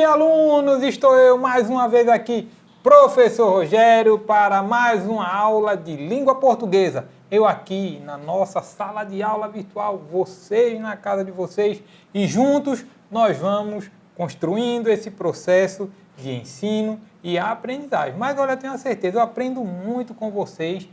alunos, estou eu mais uma vez aqui, professor Rogério, para mais uma aula de língua portuguesa. Eu aqui na nossa sala de aula virtual, vocês na casa de vocês, e juntos nós vamos construindo esse processo de ensino e aprendizagem. Mas olha, eu tenho a certeza, eu aprendo muito com vocês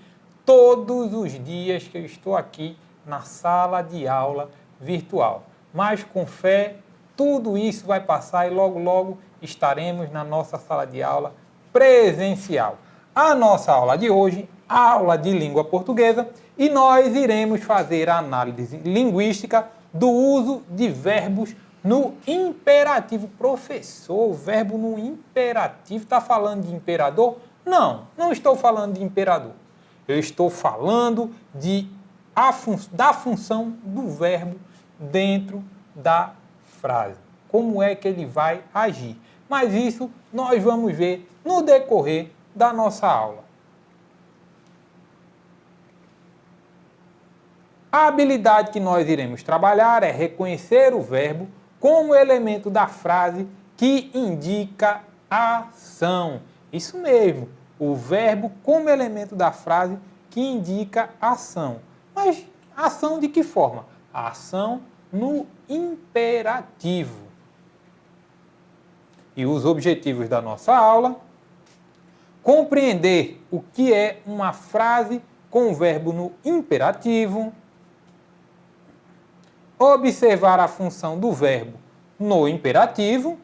todos os dias que eu estou aqui na sala de aula virtual. Mas com fé, tudo isso vai passar e logo, logo estaremos na nossa sala de aula presencial. A nossa aula de hoje, aula de língua portuguesa, e nós iremos fazer a análise linguística do uso de verbos no imperativo. Professor, o verbo no imperativo está falando de imperador? Não, não estou falando de imperador. Eu estou falando da função do verbo dentro da frase. Como é que ele vai agir? Mas isso nós vamos ver no decorrer da nossa aula. A habilidade que nós iremos trabalhar é reconhecer o verbo como elemento da frase que indica a ação. Isso mesmo, o verbo como elemento da frase que indica a ação. Mas ação de que forma? A ação no imperativo. E os objetivos da nossa aula: compreender o que é uma frase com o verbo no imperativo, observar a função do verbo no imperativo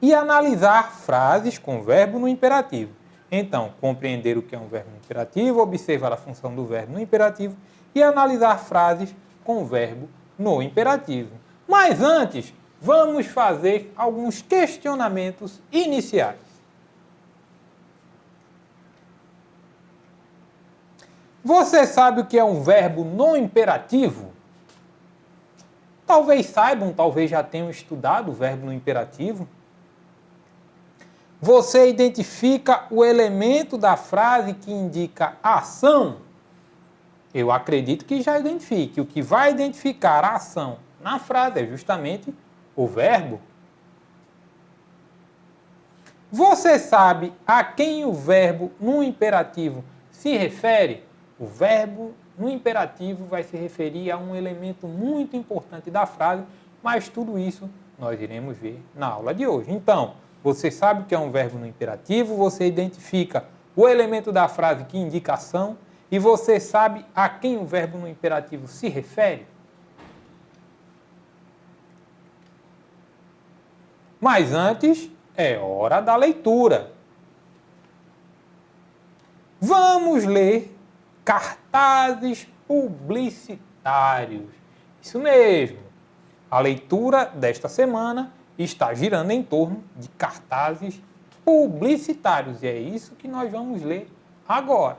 e analisar frases com verbo no imperativo. Então, compreender o que é um verbo no imperativo, observar a função do verbo no imperativo e analisar frases com verbo no imperativo. Mas antes, vamos fazer alguns questionamentos iniciais. Você sabe o que é um verbo no imperativo? Talvez saibam, talvez já tenham estudado o verbo no imperativo. Você identifica o elemento da frase que indica a ação? Eu acredito que já identifique. O que vai identificar a ação na frase é justamente o verbo. Você sabe a quem o verbo no imperativo se refere? O verbo no imperativo vai se referir a um elemento muito importante da frase, mas tudo isso nós iremos ver na aula de hoje. Então, você sabe o que é um verbo no imperativo, você identifica o elemento da frase que indica ação e você sabe a quem o verbo no imperativo se refere? Mas antes, é hora da leitura. Vamos ler cartazes publicitários. Isso mesmo. A leitura desta semana está girando em torno de cartazes publicitários. E é isso que nós vamos ler agora.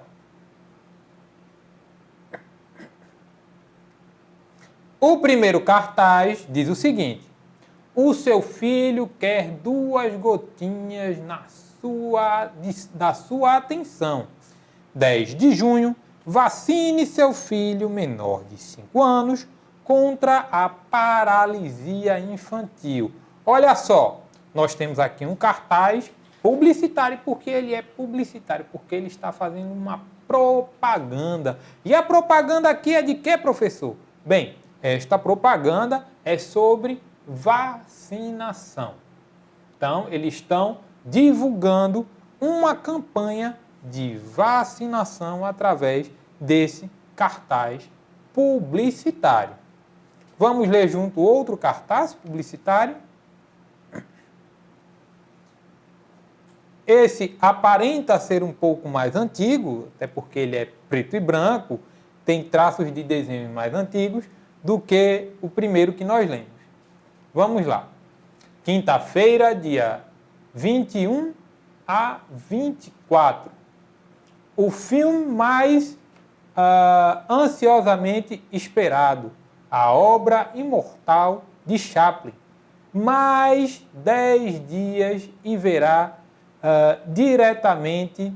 O primeiro cartaz diz o seguinte: o seu filho quer 2 gotinhas da sua atenção. 10 de junho, vacine seu filho menor de 5 anos contra a paralisia infantil. Olha só, nós temos aqui um cartaz publicitário. Porque ele é publicitário? Porque ele está fazendo uma propaganda. E a propaganda aqui é de quê, professor? Bem, esta propaganda é sobre vacinação. Então, eles estão divulgando uma campanha de vacinação através desse cartaz publicitário. Vamos ler junto outro cartaz publicitário. Esse aparenta ser um pouco mais antigo, até porque ele é preto e branco, tem traços de desenho mais antigos do que o primeiro que nós lemos. Vamos lá. Quinta-feira, dia 21 a 24. O filme mais ansiosamente esperado, a obra imortal de Chaplin. Mais 10 dias e verá diretamente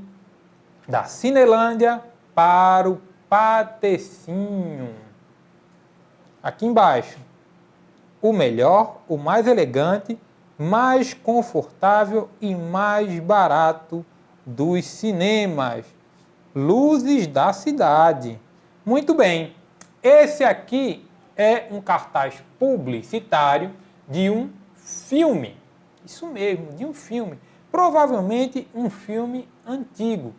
da Cinelândia para o Patecinho. Aqui embaixo. o melhor, o mais elegante, mais confortável e mais barato dos cinemas. Luzes da cidade. Muito bem, esse aqui é um cartaz publicitário de um filme. Isso mesmo, de um filme. Provavelmente um filme antigo.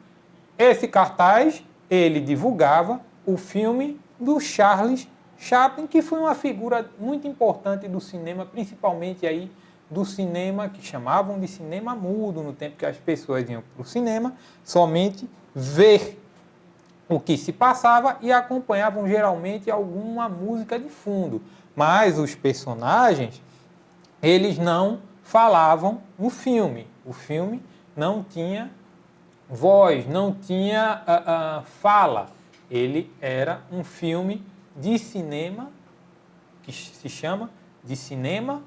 Esse cartaz, ele divulgava o filme do Charles Chaplin, que foi uma figura muito importante do cinema, principalmente aí do cinema que chamavam de cinema mudo, no tempo que as pessoas iam para o cinema somente ver o que se passava e acompanhavam geralmente alguma música de fundo. Mas os personagens, eles não falavam no filme. O filme não tinha voz, não tinha fala. Ele era um filme de cinema que se chama de cinema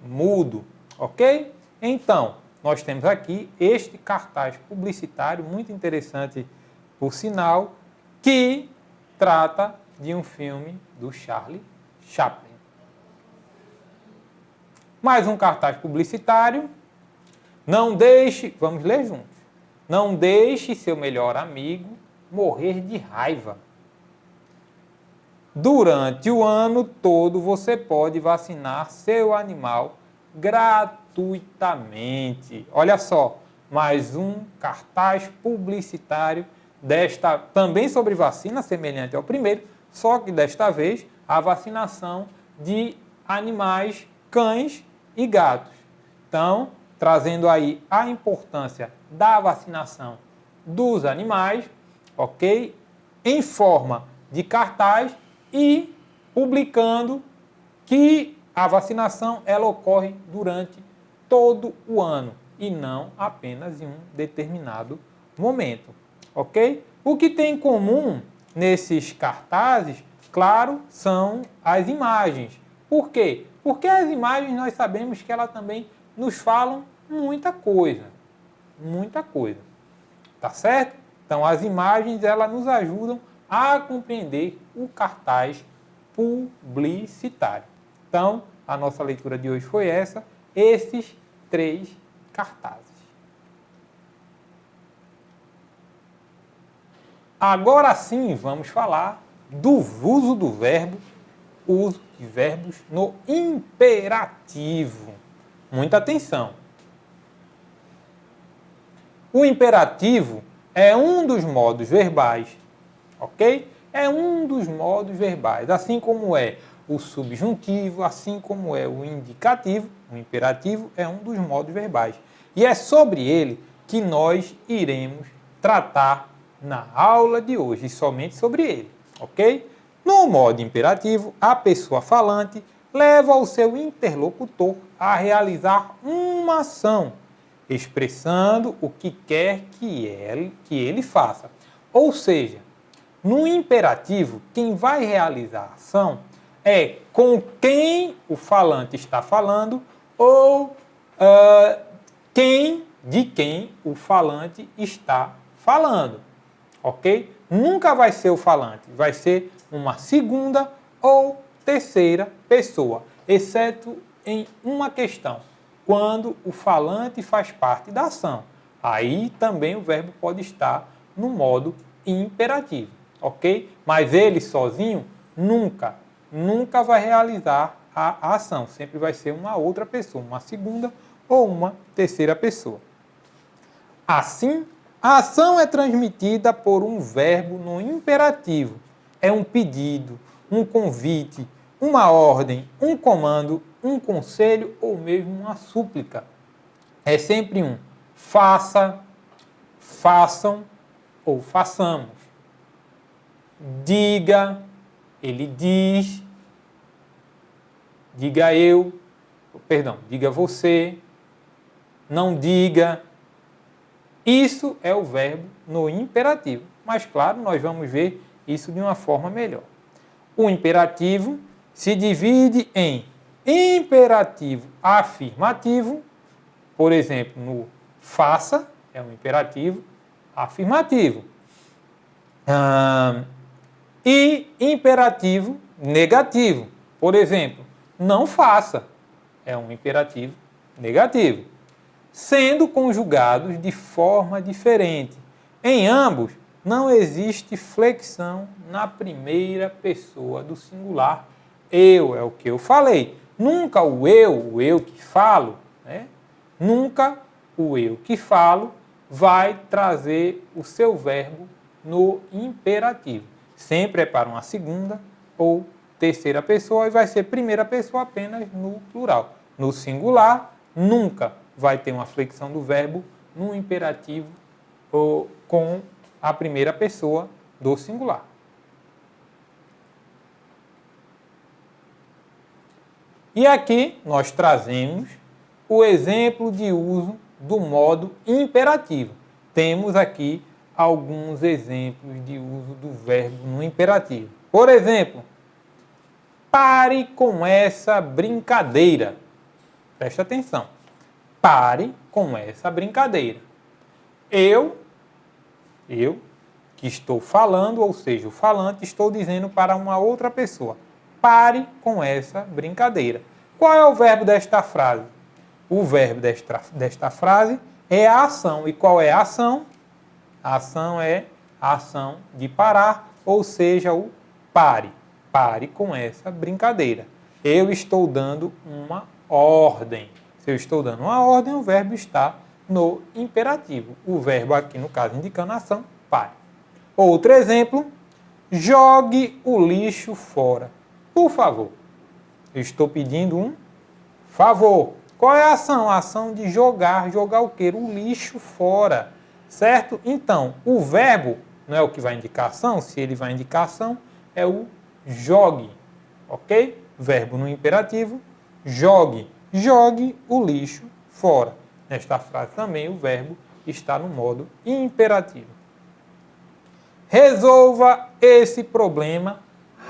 mudo, ok? Então, nós temos aqui este cartaz publicitário muito interessante, por sinal, que trata de um filme do Charlie Chaplin. Mais um cartaz publicitário. Não deixe, vamos ler juntos. Não deixe seu melhor amigo morrer de raiva. Durante o ano todo você pode vacinar seu animal gratuitamente. Olha só, mais um cartaz publicitário também sobre vacina, semelhante ao primeiro, só que desta vez a vacinação de animais, cães e gatos. Então, trazendo aí a importância da vacinação dos animais, ok? Em forma de cartaz e publicando que a vacinação ela ocorre durante todo o ano e não apenas em um determinado momento, ok? O que tem em comum nesses cartazes, claro, são as imagens. Por quê? Porque as imagens nós sabemos que elas também nos falam muita coisa, tá certo? Então as imagens elas nos ajudam a compreender o cartaz publicitário. Então, a nossa leitura de hoje foi essa, esses 3 cartazes. Agora sim, vamos falar do uso do verbo, uso de verbos no imperativo. Muita atenção. O imperativo é um dos modos verbais, ok? É um dos modos verbais, assim como é o subjuntivo, assim como é o indicativo, o imperativo é um dos modos verbais. E é sobre ele que nós iremos tratar na aula de hoje, e somente sobre ele, ok? No modo imperativo, a pessoa falante leva o seu interlocutor a realizar uma ação, expressando o que quer que ele faça. Ou seja, no imperativo, quem vai realizar a ação é com quem o falante está falando ou de quem o falante está falando, ok? Nunca vai ser o falante, vai ser uma segunda ou terceira pessoa, exceto em uma questão, quando o falante faz parte da ação. Aí também o verbo pode estar no modo imperativo, ok? Mas ele sozinho nunca vai realizar a ação. Sempre vai ser uma outra pessoa, uma segunda ou uma terceira pessoa. Assim, a ação é transmitida por um verbo no imperativo. É um pedido, um convite, uma ordem, um comando, um conselho ou mesmo uma súplica. É sempre um faça, façam ou façamos. Diga, ele diz, diga diga você, não diga. Isso é o verbo no imperativo. Mas, claro, nós vamos ver isso de uma forma melhor. O imperativo se divide em imperativo afirmativo, por exemplo, no faça, é um imperativo afirmativo. E imperativo negativo. Por exemplo, não faça. É um imperativo negativo, sendo conjugados de forma diferente. Em ambos, não existe flexão na primeira pessoa do singular. Eu é o que eu falei. Nunca o eu que falo, né? Nunca o eu que falo vai trazer o seu verbo no imperativo. Sempre é para uma segunda ou terceira pessoa e vai ser primeira pessoa apenas no plural. No singular, nunca vai ter uma flexão do verbo no imperativo ou com a primeira pessoa do singular. E aqui nós trazemos o exemplo de uso do modo imperativo. Temos aqui alguns exemplos de uso do verbo no imperativo. Por exemplo, pare com essa brincadeira. Presta atenção. Pare com essa brincadeira. Eu que estou falando, ou seja, o falante, estou dizendo para uma outra pessoa. Pare com essa brincadeira. Qual é o verbo desta frase? O verbo desta frase é a ação. E qual é a ação? A ação é a ação de parar, ou seja, o pare. Pare com essa brincadeira. Eu estou dando uma ordem. Se eu estou dando uma ordem, o verbo está no imperativo. O verbo aqui, no caso, indicando a ação, pare. Outro exemplo, jogue o lixo fora. Por favor. Eu estou pedindo um favor. Qual é a ação? A ação de jogar. Jogar o quê? O lixo fora. Certo? Então, o verbo não é o que vai indicar ação. Se ele vai indicar ação, é o jogue. Ok? Verbo no imperativo, jogue. Jogue o lixo fora. Nesta frase também o verbo está no modo imperativo. Resolva esse problema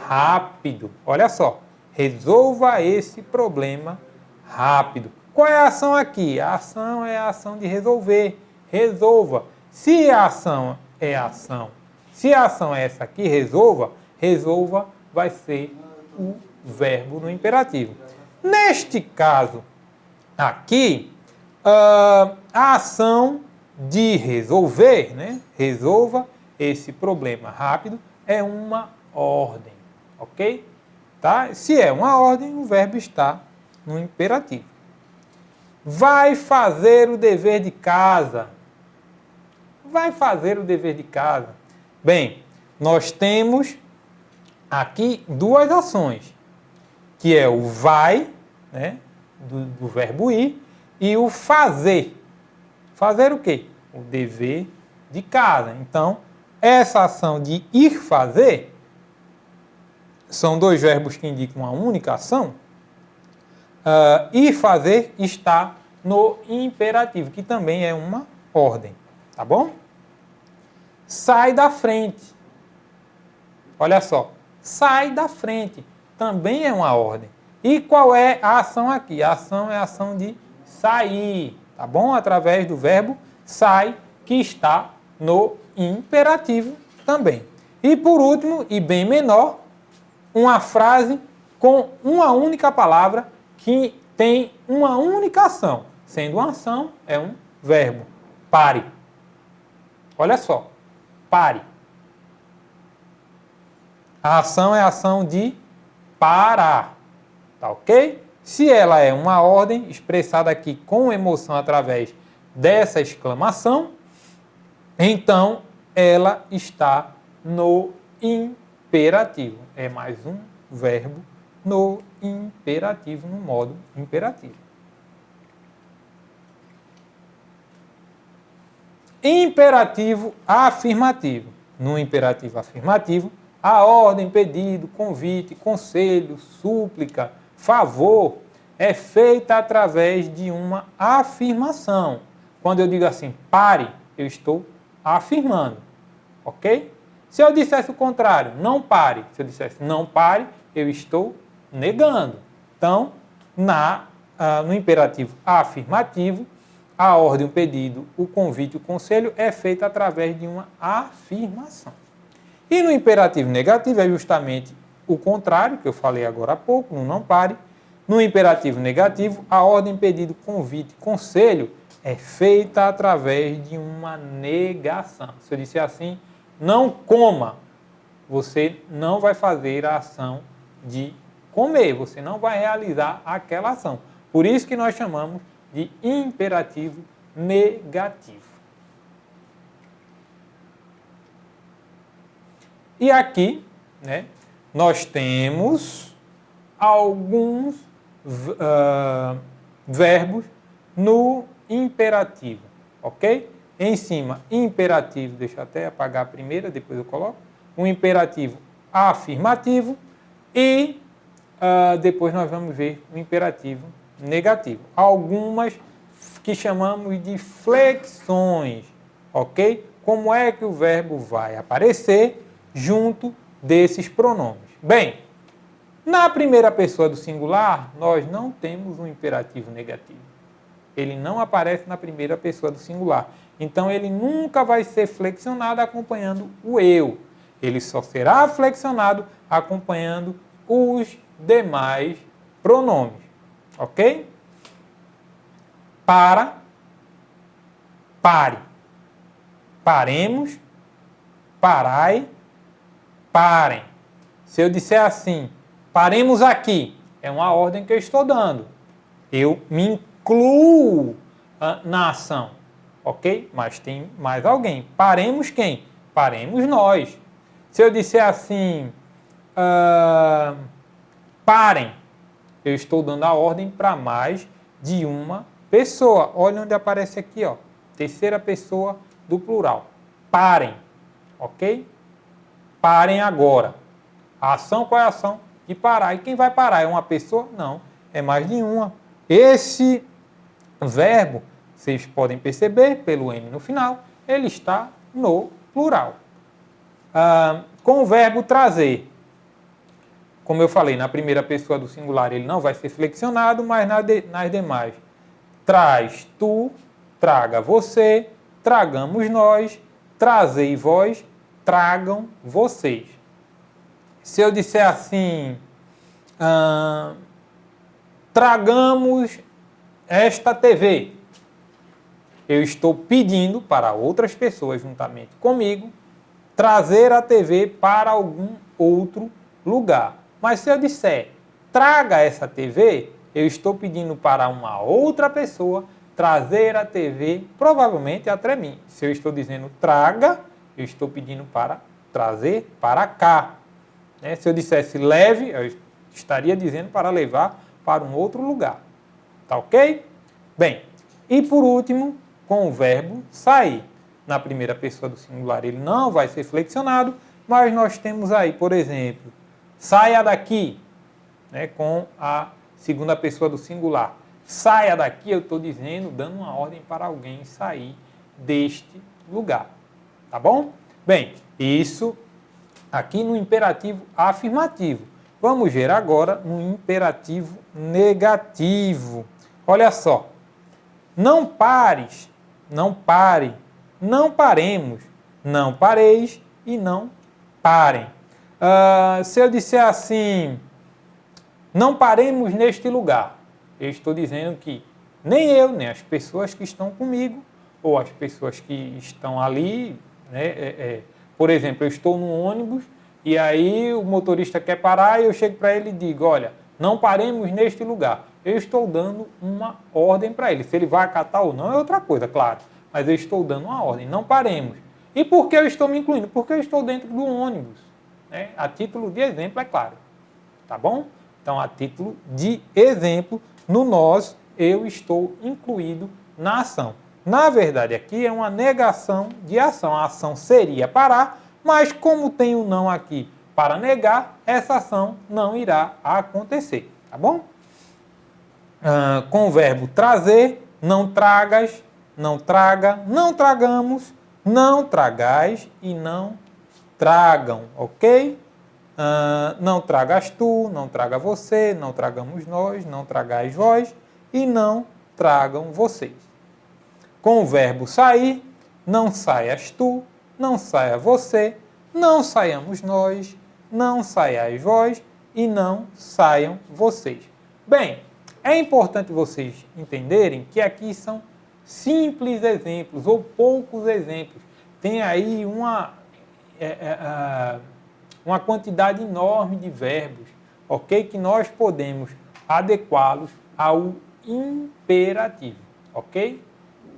rápido. Olha só. Resolva esse problema rápido. Qual é a ação aqui? A ação é a ação de resolver. Resolva. Se a ação é a ação, se a ação é essa aqui, resolva, resolva vai ser o verbo no imperativo. Neste caso aqui, a ação de resolver, né? Resolva esse problema rápido, é uma ordem, ok? Tá? Se é uma ordem, o verbo está no imperativo. Vai fazer o dever de casa. Vai fazer o dever de casa. Bem, nós temos aqui duas ações, que é o vai, né, do verbo ir, e o fazer. Fazer o quê? O dever de casa. Então, essa ação de ir fazer são dois verbos que indicam uma única ação. Ir fazer está no imperativo, que também é uma ordem. Tá bom? Sai da frente. Olha só. Sai da frente. Também é uma ordem. E qual é a ação aqui? A ação é a ação de sair. Tá bom? Através do verbo sai, que está no imperativo também. E por último, e bem menor, uma frase com uma única palavra que tem uma única ação. Sendo uma ação, é um verbo. Pare. Olha só. Pare. A ação é a ação de parar. Tá ok? Se ela é uma ordem, expressada aqui com emoção através dessa exclamação, então ela está no imperativo. É mais um verbo no imperativo, no modo imperativo. Imperativo afirmativo. No imperativo afirmativo, a ordem, pedido, convite, conselho, súplica, favor é feita através de uma afirmação. Quando eu digo assim, pare, eu estou afirmando. Ok? Se eu dissesse o contrário, não pare. Se eu dissesse não pare, eu estou negando. Então, no imperativo afirmativo, a ordem, o pedido, o convite, o conselho é feita através de uma afirmação. E no imperativo negativo é justamente o contrário, que eu falei agora há pouco, no não pare, No imperativo negativo, a ordem pedido, convite, conselho é feita através de uma negação. Se eu disser assim, não coma, você não vai fazer a ação de comer, você não vai realizar aquela ação. Por isso que nós chamamos de imperativo negativo. E aqui, né, nós temos alguns verbos no imperativo, ok? Em cima, imperativo, deixa eu até apagar a primeira, depois eu coloco. Um imperativo afirmativo e depois nós vamos ver o imperativo negativo. Algumas que chamamos de flexões, ok? Como é que o verbo vai aparecer junto desses pronomes? Bem, na primeira pessoa do singular, nós não temos um imperativo negativo. Ele não aparece na primeira pessoa do singular. Então, ele nunca vai ser flexionado acompanhando o eu. Ele só será flexionado acompanhando os demais pronomes. Ok? Para, pare. Paremos, parai, parem. Se eu disser assim, paremos aqui, é uma ordem que eu estou dando. Eu me incluo na ação, ok? Mas tem mais alguém. Paremos quem? Paremos nós. Se eu disser assim, parem, eu estou dando a ordem para mais de uma pessoa. Olha onde aparece aqui, ó, terceira pessoa do plural. Parem, ok? Parem agora. A ação, qual é a ação? De parar. E quem vai parar? É uma pessoa? Não, é mais de uma. Esse verbo, vocês podem perceber, pelo M no final, ele está no plural. Com o verbo trazer, como eu falei, na primeira pessoa do singular ele não vai ser flexionado, mas nas demais. Traz tu, traga você, tragamos nós, trazei vós, tragam vocês. Se eu disser assim, tragamos esta TV, eu estou pedindo para outras pessoas, juntamente comigo, trazer a TV para algum outro lugar. Mas se eu disser, traga essa TV, eu estou pedindo para uma outra pessoa trazer a TV, provavelmente até mim. Se eu estou dizendo traga, eu estou pedindo para trazer para cá. Se eu dissesse leve, eu estaria dizendo para levar para um outro lugar. Tá ok? Bem, e por último, com o verbo sair. Na primeira pessoa do singular ele não vai ser flexionado, mas nós temos aí, por exemplo, saia daqui, né, com a segunda pessoa do singular. Saia daqui, eu estou dizendo, dando uma ordem para alguém sair deste lugar. Tá bom? Bem, isso aqui no imperativo afirmativo. Vamos ver agora no imperativo negativo. Olha só. Não pares, não pare, não paremos, não pareis e não parem. Se eu disser assim, não paremos neste lugar, eu estou dizendo que nem eu, nem as pessoas que estão comigo, ou as pessoas que estão ali, né, por exemplo, eu estou no ônibus e aí o motorista quer parar e eu chego para ele e digo, olha, não paremos neste lugar. Eu estou dando uma ordem para ele. Se ele vai acatar ou não é outra coisa, claro. Mas eu estou dando uma ordem, não paremos. E por que eu estou me incluindo? Porque eu estou dentro do ônibus. Né? A título de exemplo, é claro. Tá bom? Então, a título de exemplo, no nós, eu estou incluído na ação. Na verdade, aqui é uma negação de ação. A ação seria parar, mas como tem o não aqui para negar, essa ação não irá acontecer. Tá bom? Com o verbo trazer, não tragas, não traga, não tragamos, não tragais e não tragam, ok? Não tragas tu, não traga você, não tragamos nós, não tragais vós e não tragam vocês. Com o verbo sair, não saias tu, não saia você, não saiamos nós, não saiais vós e não saiam vocês. Bem, é importante vocês entenderem que aqui são simples exemplos ou poucos exemplos. Tem aí uma quantidade enorme de verbos, ok? Que nós podemos adequá-los ao imperativo, ok?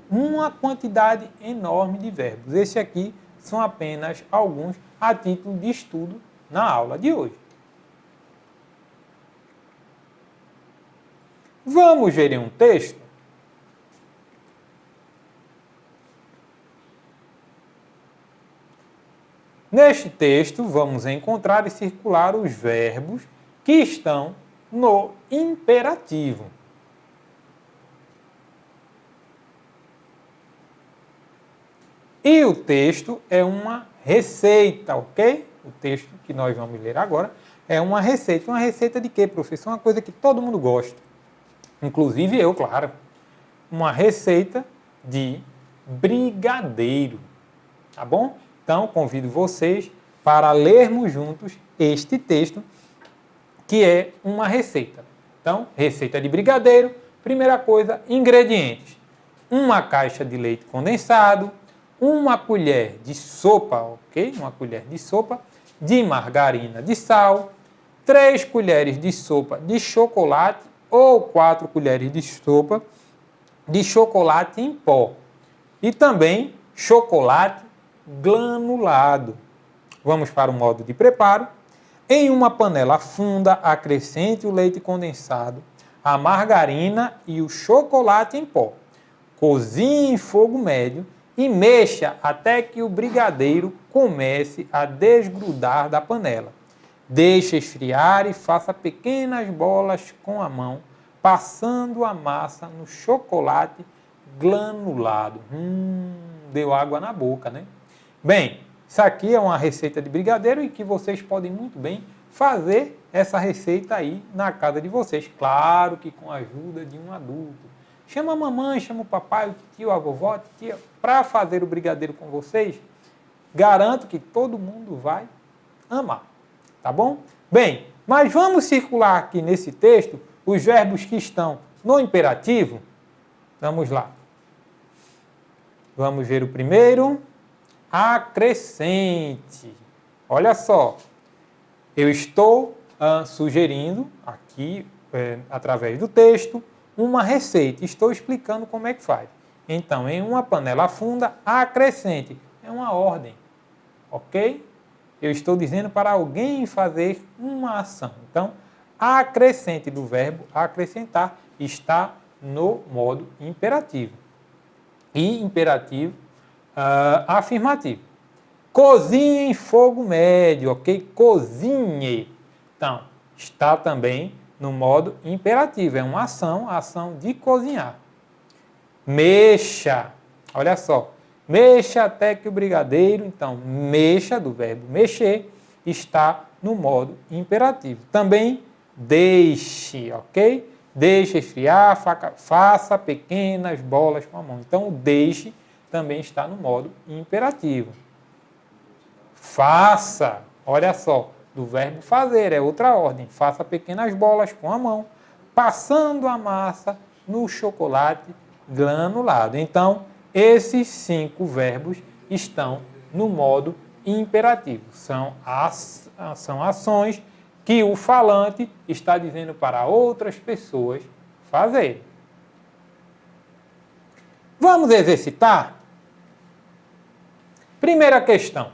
Uma quantidade enorme de verbos. Esses aqui são apenas alguns a título de estudo na aula de hoje. Vamos ver em um texto? Neste texto, vamos encontrar e circular os verbos que estão no imperativo. E o texto é uma receita, ok? O texto que nós vamos ler agora é uma receita. Uma receita de quê, professor? Uma coisa que todo mundo gosta. Inclusive eu, claro. Uma receita de brigadeiro. Tá bom? Então, convido vocês para lermos juntos este texto, que é uma receita. Então, receita de brigadeiro. Primeira coisa, ingredientes. Uma caixa de leite condensado, uma colher de sopa, ok? Uma colher de sopa de margarina de sal, 3 colheres de sopa de chocolate ou 4 colheres de sopa de chocolate em pó. E também chocolate granulado. Vamos para o modo de preparo. Em uma panela funda, acrescente o leite condensado, a margarina e o chocolate em pó. Cozinhe em fogo médio e mexa até que o brigadeiro comece a desgrudar da panela. Deixe esfriar e faça pequenas bolas com a mão, passando a massa no chocolate granulado. Deu água na boca, né? Bem, isso aqui é uma receita de brigadeiro e que vocês podem muito bem fazer essa receita aí na casa de vocês. Claro que com a ajuda de um adulto. Chama a mamãe, chama o papai, o tio, a vovó, a tia, para fazer o brigadeiro com vocês. Garanto que todo mundo vai amar, tá bom? Bem, mas vamos circular aqui nesse texto os verbos que estão no imperativo. Vamos lá. Vamos ver o primeiro. Acrescente. Olha só, eu estou sugerindo aqui, através do texto, uma receita. Estou explicando como é que faz. Então, em uma panela funda, acrescente. É uma ordem, ok? Eu estou dizendo para alguém fazer uma ação. Então, acrescente do verbo acrescentar está no modo imperativo. E imperativo afirmativo. Cozinhe em fogo médio, ok? Cozinhe. Então, está também no modo imperativo. É uma ação, a ação de cozinhar. Mexa. Olha só. Mexa até que o brigadeiro, então, mexa do verbo mexer, está no modo imperativo. Também deixe, ok? Deixe esfriar, faça pequenas bolas com a mão. Então, o deixe também está no modo imperativo. Faça, olha só, do verbo fazer, é outra ordem. Faça pequenas bolas com a mão, passando a massa no chocolate granulado. Então, esses 5 verbos estão no modo imperativo. São ações que o falante está dizendo para outras pessoas fazerem. Vamos exercitar? Primeira questão.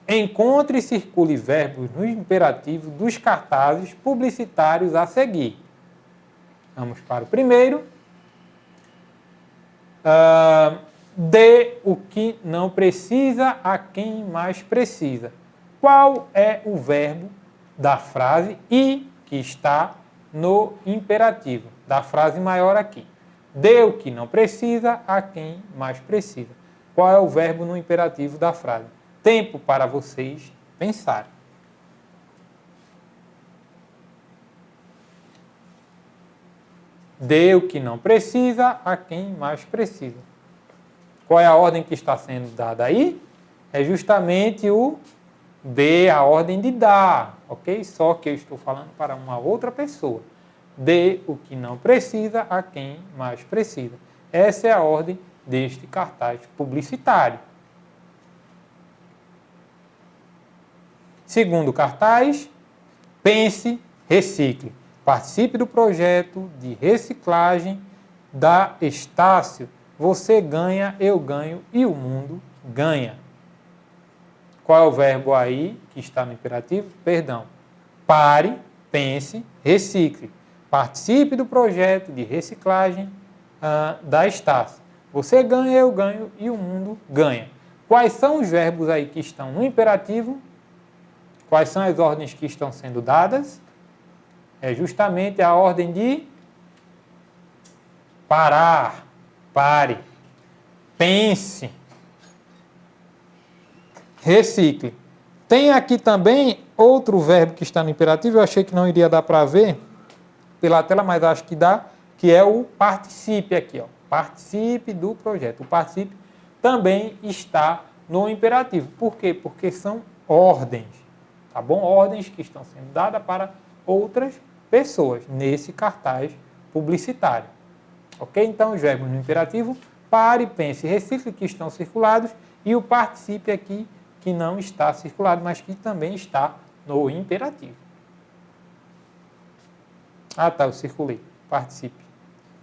Encontre e circule verbos no imperativo dos cartazes publicitários a seguir. Vamos para o primeiro. Dê o que não precisa a quem mais precisa. Qual é o verbo da frase e que está no imperativo? Da frase maior aqui. Dê o que não precisa a quem mais precisa. Qual é o verbo no imperativo da frase? Tempo para vocês pensarem. Dê o que não precisa a quem mais precisa. Qual é a ordem que está sendo dada aí? É justamente o dê a ordem de dar, ok? Só que eu estou falando para uma outra pessoa. Dê o que não precisa a quem mais precisa. Essa é a ordem deste cartaz publicitário. Segundo cartaz, pense, recicle. Participe do projeto de reciclagem da Estácio. Você ganha, eu ganho e o mundo ganha. Qual é o verbo aí que está no imperativo? Perdão. Pare, pense, recicle. Participe do projeto de reciclagem da Estácio. Você ganha, eu ganho e o mundo ganha. Quais são os verbos aí que estão no imperativo? Quais são as ordens que estão sendo dadas? É justamente a ordem de parar, pare, pense, recicle. Tem aqui também outro verbo que está no imperativo, eu achei que não iria dar para ver pela tela, mas acho que dá, que é o participe aqui, ó. Participe do projeto. O participe também está no imperativo. Por quê? Porque são ordens, tá bom? Ordens que estão sendo dadas para outras pessoas nesse cartaz publicitário. Ok? Então, os verbos no imperativo, pare, pense e recicle, que estão circulados, e o participe aqui, que não está circulado, mas que também está no imperativo. Ah, tá, eu circulei. Participe.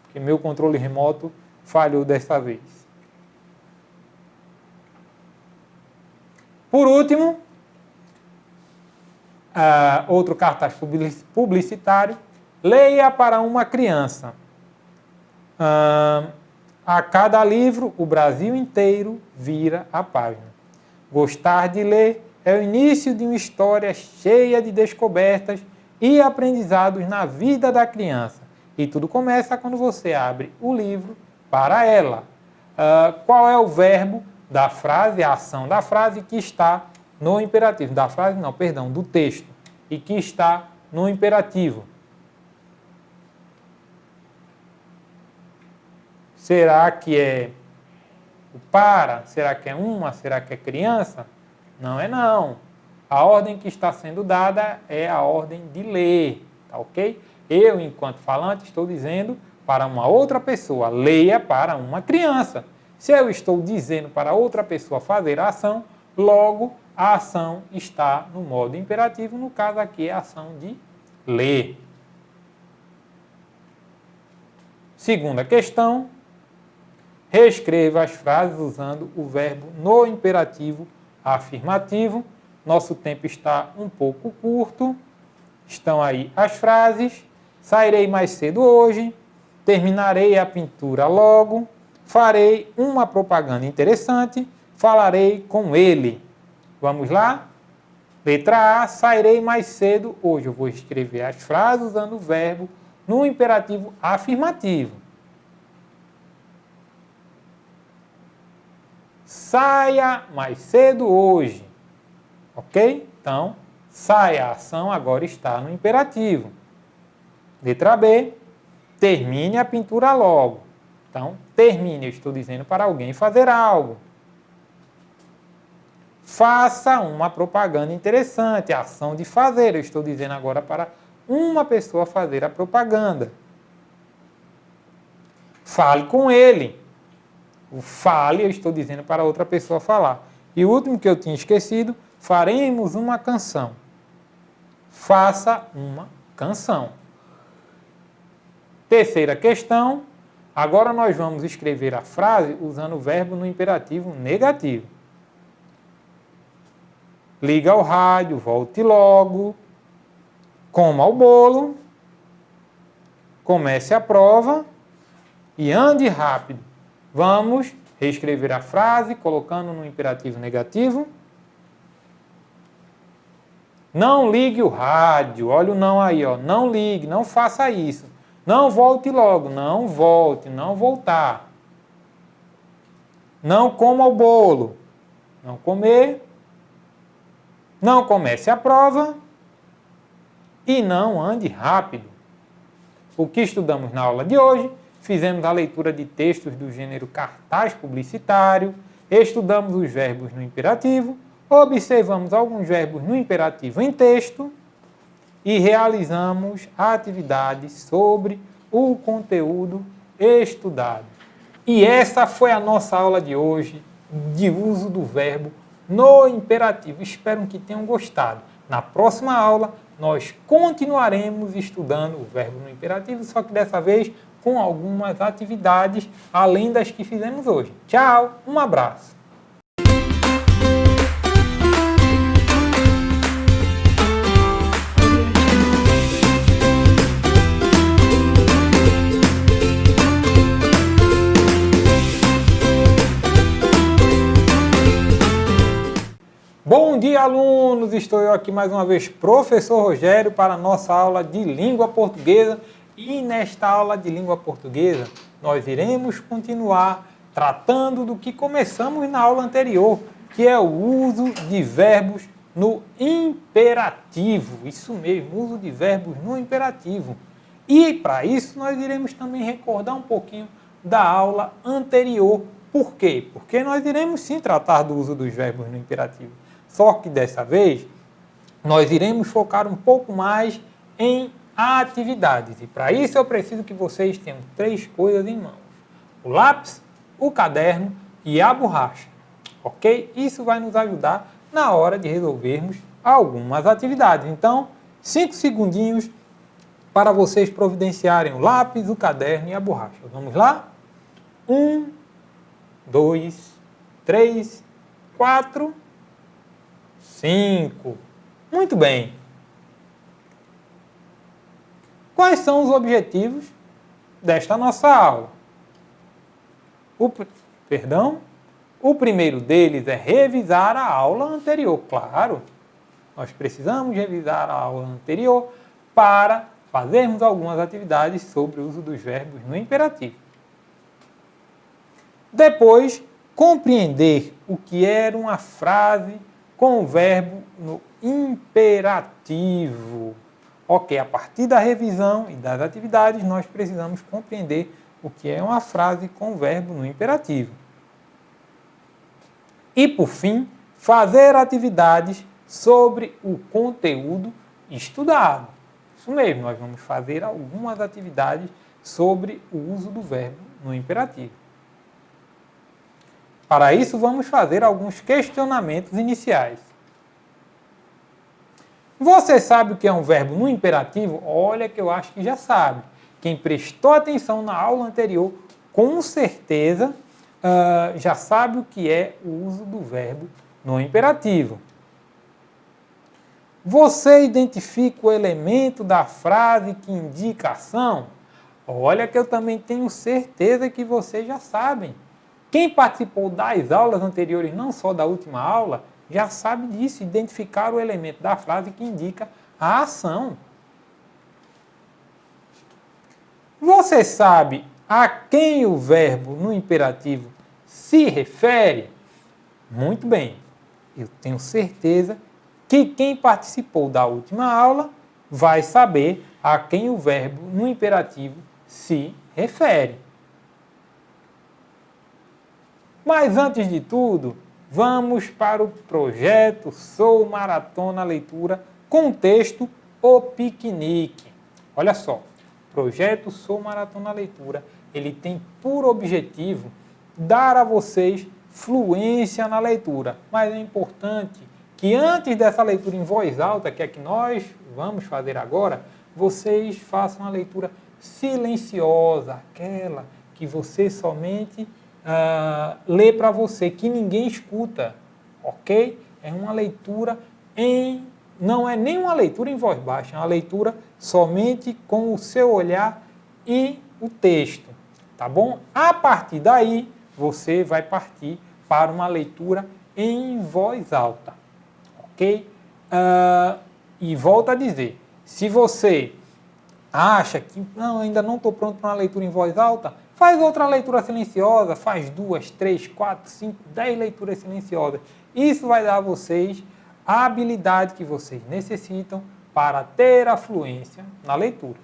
Porque meu controle remoto falhou desta vez. Por último, outro cartaz publicitário, leia para uma criança. A cada livro, o Brasil inteiro vira a página. Gostar de ler é o início de uma história cheia de descobertas e aprendizados na vida da criança. E tudo começa quando você abre o livro para ela. Qual é o verbo da frase, a ação da frase que está no imperativo? Da frase não, perdão, do texto. E que está no imperativo. Será que é o para? Será que é uma? Será que é criança? Não é não. A ordem que está sendo dada é a ordem de ler, tá ok? Eu, enquanto falante, estou dizendo para uma outra pessoa, leia para uma criança. Se eu estou dizendo para outra pessoa fazer a ação, logo a ação está no modo imperativo, no caso aqui é a ação de ler. Segunda questão, reescreva as frases usando o verbo no imperativo afirmativo. Nosso tempo está um pouco curto. Estão aí as frases. Sairei mais cedo hoje. Terminarei a pintura logo. Farei uma propaganda interessante. Falarei com ele. Vamos lá? Letra A, sairei mais cedo hoje. Eu vou escrever as frases usando o verbo no imperativo afirmativo. Saia mais cedo hoje. Ok? Então, saia, a ação agora está no imperativo. Letra B, termine a pintura logo. Então, termine, eu estou dizendo para alguém fazer algo. Faça uma propaganda interessante, a ação de fazer, eu estou dizendo agora para uma pessoa fazer a propaganda. Fale com ele. O fale, eu estou dizendo para outra pessoa falar. E o último que eu tinha esquecido, faremos uma canção. Faça uma canção. Terceira questão, agora nós vamos escrever a frase usando o verbo no imperativo negativo. Liga ao rádio, volte logo, coma o bolo, comece a prova e ande rápido. Vamos reescrever a frase colocando no imperativo negativo. Não ligue o rádio, olha o não aí, ó. Não ligue, não faça isso. Não volte logo, não volte, não voltar. Não coma o bolo, não comer. Não comece a prova e não ande rápido. O que estudamos na aula de hoje? Fizemos a leitura de textos do gênero cartaz publicitário, estudamos os verbos no imperativo, observamos alguns verbos no imperativo em texto e realizamos atividades sobre o conteúdo estudado. E essa foi a nossa aula de hoje de uso do verbo no imperativo. Espero que tenham gostado. Na próxima aula, nós continuaremos estudando o verbo no imperativo, só que dessa vez com algumas atividades além das que fizemos hoje. Tchau, um abraço. Bom dia, alunos! Estou eu aqui mais uma vez, professor Rogério, para a nossa aula de língua portuguesa. E nesta aula de língua portuguesa, nós iremos continuar tratando do que começamos na aula anterior, que é o uso de verbos no imperativo. Isso mesmo, uso de verbos no imperativo. E para isso, nós iremos também recordar um pouquinho da aula anterior. Por quê? Porque nós iremos sim tratar do uso dos verbos no imperativo. Só que dessa vez, nós iremos focar um pouco mais em atividades. E para isso eu preciso que vocês tenham 3 coisas em mãos. O lápis, o caderno e a borracha. Ok? Isso vai nos ajudar na hora de resolvermos algumas atividades. Então, 5 segundinhos para vocês providenciarem o lápis, o caderno e a borracha. Vamos lá? 1, 2, 3, 4... 5. Muito bem. Quais são os objetivos desta nossa aula? O primeiro deles é revisar a aula anterior. Claro, nós precisamos revisar a aula anterior para fazermos algumas atividades sobre o uso dos verbos no imperativo. Depois, compreender o que era uma frase com o verbo no imperativo. Ok, a partir da revisão e das atividades, nós precisamos compreender o que é uma frase com o verbo no imperativo. E, por fim, fazer atividades sobre o conteúdo estudado. Isso mesmo, nós vamos fazer algumas atividades sobre o uso do verbo no imperativo. Para isso, vamos fazer alguns questionamentos iniciais. Você sabe o que é um verbo no imperativo? Olha que eu acho que já sabe. Quem prestou atenção na aula anterior, com certeza, já sabe o que é o uso do verbo no imperativo. Você identifica o elemento da frase que indica a ação? Olha que eu também tenho certeza que vocês já sabem. Quem participou das aulas anteriores, não só da última aula, já sabe disso, identificar o elemento da frase que indica a ação. Você sabe a quem o verbo no imperativo se refere? Muito bem, eu tenho certeza que quem participou da última aula vai saber a quem o verbo no imperativo se refere. Mas antes de tudo, vamos para o projeto Sou Maratona Leitura com o texto O Piquenique. Olha só, o projeto Sou Maratona Leitura, ele tem por objetivo dar a vocês fluência na leitura. Mas é importante que antes dessa leitura em voz alta, que é que nós vamos fazer agora, vocês façam a leitura silenciosa, aquela que você somente lê para você, que ninguém escuta, ok? É uma leitura não é nem uma leitura em voz baixa, é uma leitura somente com o seu olhar e o texto, tá bom? A partir daí, você vai partir para uma leitura em voz alta, ok? E volto a dizer, se você acha que ainda não estou pronto para uma leitura em voz alta, faz outra leitura silenciosa, faz 2, 3, 4, 5, 10 leituras silenciosas. Isso vai dar a vocês a habilidade que vocês necessitam para ter a fluência na leitura.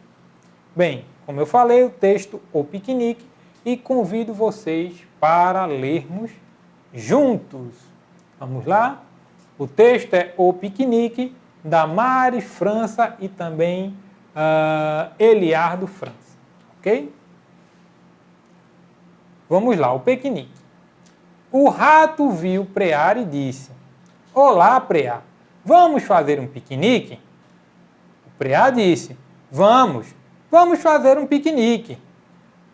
Bem, como eu falei, o texto O Piquenique, e convido vocês para lermos juntos. Vamos lá? O texto é O Piquenique, da Mari França e também Eliardo França. Ok? Vamos lá, o piquenique. O rato viu Preá e disse: Olá, Preá, vamos fazer um piquenique? O Preá disse: Vamos fazer um piquenique.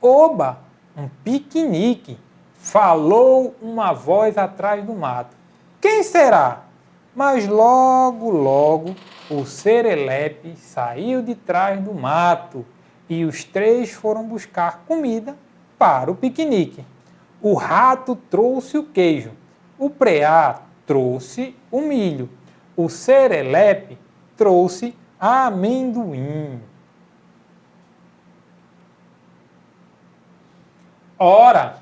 Oba, um piquenique, falou uma voz atrás do mato. Quem será? Mas logo o serelepe saiu de trás do mato e os três foram buscar comida para o piquenique. O rato trouxe o queijo, o preá trouxe o milho, o serelepe trouxe amendoim. Ora,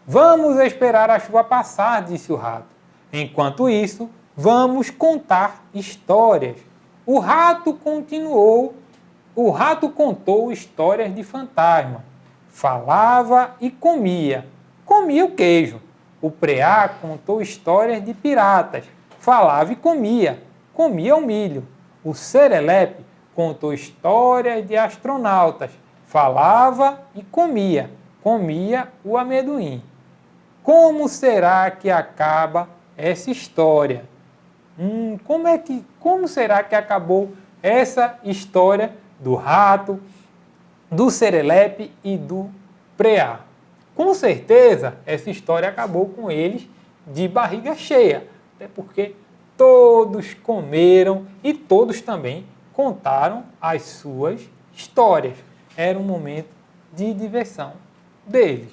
vamos esperar a chuva passar, disse o rato. Enquanto isso, vamos contar histórias. O rato contou histórias de fantasma. Falava e comia o queijo. O preá contou histórias de piratas. Falava e comia o milho. O serelepe contou histórias de astronautas. Falava e comia o amendoim. Como será que acaba essa história? Como será que acabou essa história do rato, do serelepe e do preá? Com certeza, essa história acabou com eles de barriga cheia, até porque todos comeram e todos também contaram as suas histórias. Era um momento de diversão deles.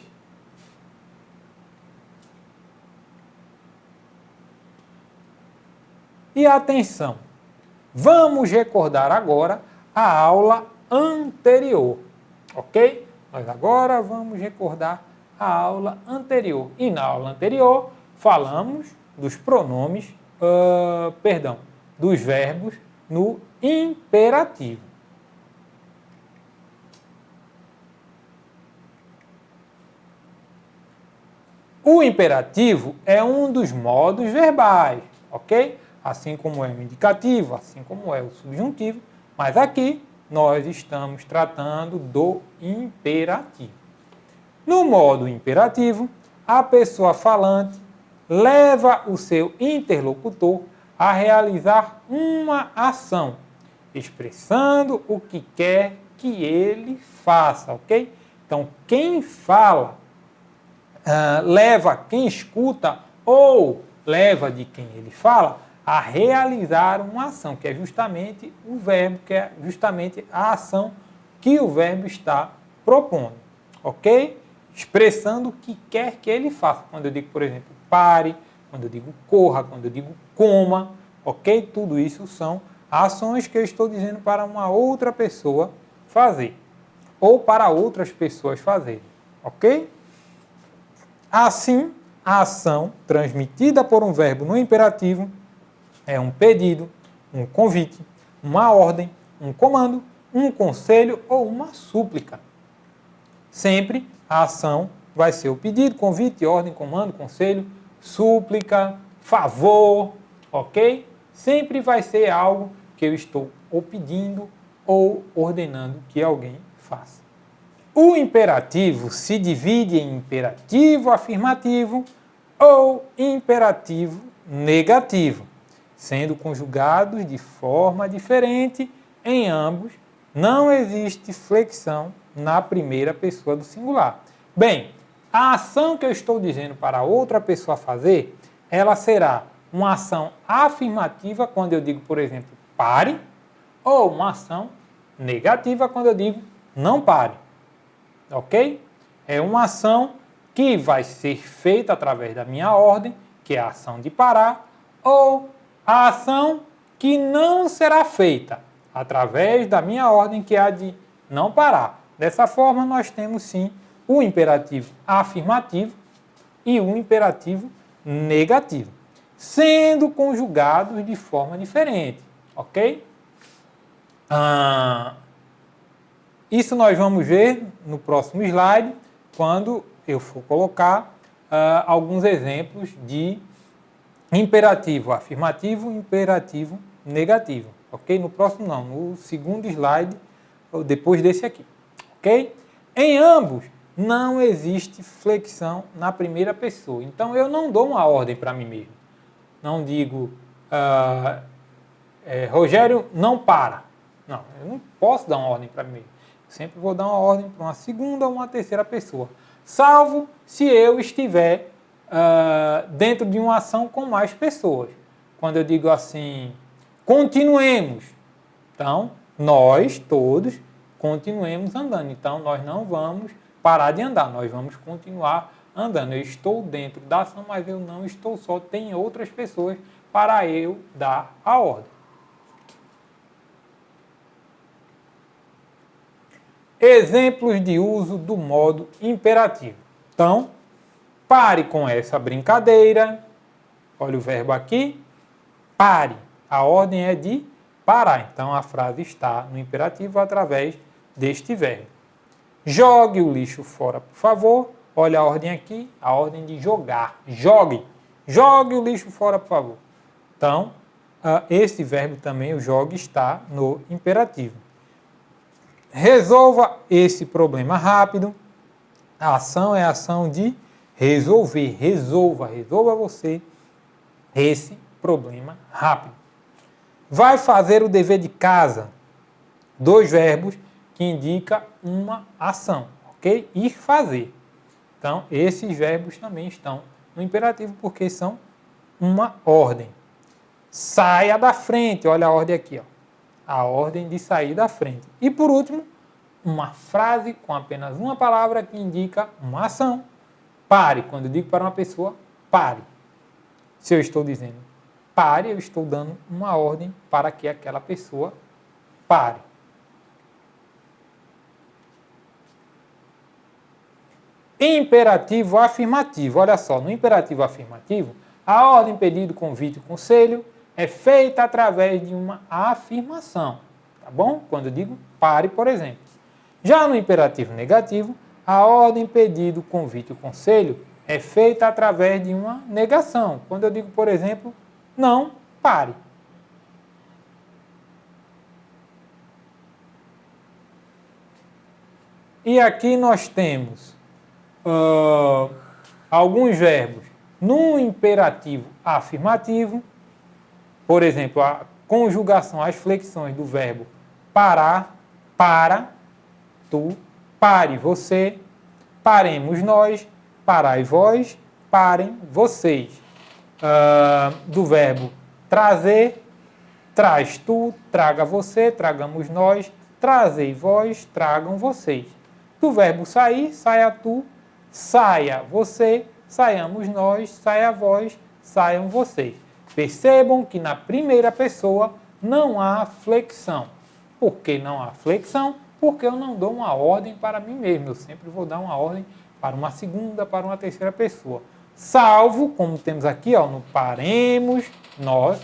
E atenção, vamos recordar agora a aula anterior, ok? Nós agora vamos recordar a aula anterior. E na aula anterior falamos dos pronomes, dos verbos no imperativo. O imperativo é um dos modos verbais, ok? Assim como é o indicativo, assim como é o subjuntivo, mas aqui nós estamos tratando do imperativo. No modo imperativo, a pessoa falante leva o seu interlocutor a realizar uma ação, expressando o que quer que ele faça, ok? Então, quem fala leva quem escuta ou leva de quem ele fala a realizar uma ação, que é justamente o verbo, que é justamente a ação que o verbo está propondo, ok? Expressando o que quer que ele faça. Quando eu digo, por exemplo, pare, quando eu digo corra, quando eu digo coma, ok? Tudo isso são ações que eu estou dizendo para uma outra pessoa fazer, ou para outras pessoas fazerem, ok? Assim, a ação transmitida por um verbo no imperativo é um pedido, um convite, uma ordem, um comando, um conselho ou uma súplica. Sempre a ação vai ser o pedido, convite, ordem, comando, conselho, súplica, favor, ok? Sempre vai ser algo que eu estou ou pedindo ou ordenando que alguém faça. O imperativo se divide em imperativo afirmativo ou imperativo negativo, sendo conjugados de forma diferente em ambos. Não existe flexão na primeira pessoa do singular. Bem, a ação que eu estou dizendo para outra pessoa fazer, ela será uma ação afirmativa quando eu digo, por exemplo, pare, ou uma ação negativa quando eu digo não pare. Ok? É uma ação que vai ser feita através da minha ordem, que é a ação de parar, ou a ação que não será feita através da minha ordem, que é a de não parar. Dessa forma, nós temos sim o imperativo afirmativo e o imperativo negativo, sendo conjugados de forma diferente, ok? Isso nós vamos ver no próximo slide, quando eu for colocar alguns exemplos de Imperativo afirmativo, imperativo negativo, ok? No próximo não, no segundo slide, ou depois desse aqui, ok? Em ambos, não existe flexão na primeira pessoa. Então, eu não dou uma ordem para mim mesmo. Não digo, Rogério, não para. Não, eu não posso dar uma ordem para mim mesmo. Eu sempre vou dar uma ordem para uma segunda ou uma terceira pessoa. Salvo se eu estiver dentro de uma ação com mais pessoas. Quando eu digo assim, continuemos. Então, nós todos continuemos andando. Então, nós não vamos parar de andar, nós vamos continuar andando. Eu estou dentro da ação, mas eu não estou só. Tem outras pessoas para eu dar a ordem. Exemplos de uso do modo imperativo. Então, pare com essa brincadeira. Olha o verbo aqui. Pare. A ordem é de parar. Então, a frase está no imperativo através deste verbo. Jogue o lixo fora, por favor. Olha a ordem aqui, a ordem de jogar. Jogue. Jogue o lixo fora, por favor. Então, esse verbo também, o jogue, está no imperativo. Resolva esse problema rápido. A ação é a ação de resolver. Resolva você esse problema rápido. Vai fazer o dever de casa. Dois verbos que indicam uma ação, ok? Ir fazer. Então, esses verbos também estão no imperativo porque são uma ordem. Saia da frente. Olha a ordem aqui, ó. A ordem de sair da frente. E por último, uma frase com apenas uma palavra que indica uma ação. Pare. Quando eu digo para uma pessoa, pare. Se eu estou dizendo pare, eu estou dando uma ordem para que aquela pessoa pare. Imperativo afirmativo. Olha só, no imperativo afirmativo, a ordem, pedido, convite, conselho é feita através de uma afirmação, tá bom? Quando eu digo pare, por exemplo. Já no imperativo negativo, a ordem, pedido, convite, conselho é feita através de uma negação. Quando eu digo, por exemplo, não pare. E aqui nós temos alguns verbos no imperativo afirmativo. Por exemplo, a conjugação, as flexões do verbo parar, para, tu, pare, você, paremos nós, parai vós, parem vocês. Do verbo trazer, traz tu, traga você, tragamos nós, trazei vós, tragam vocês. Do verbo sair, saia tu, saia você, saiamos nós, saia vós, saiam vocês. Percebam que na primeira pessoa não há flexão. Por que não há flexão? Porque eu não dou uma ordem para mim mesmo. Eu sempre vou dar uma ordem para uma segunda, para uma terceira pessoa. Salvo, como temos aqui, ó, no paremos nós,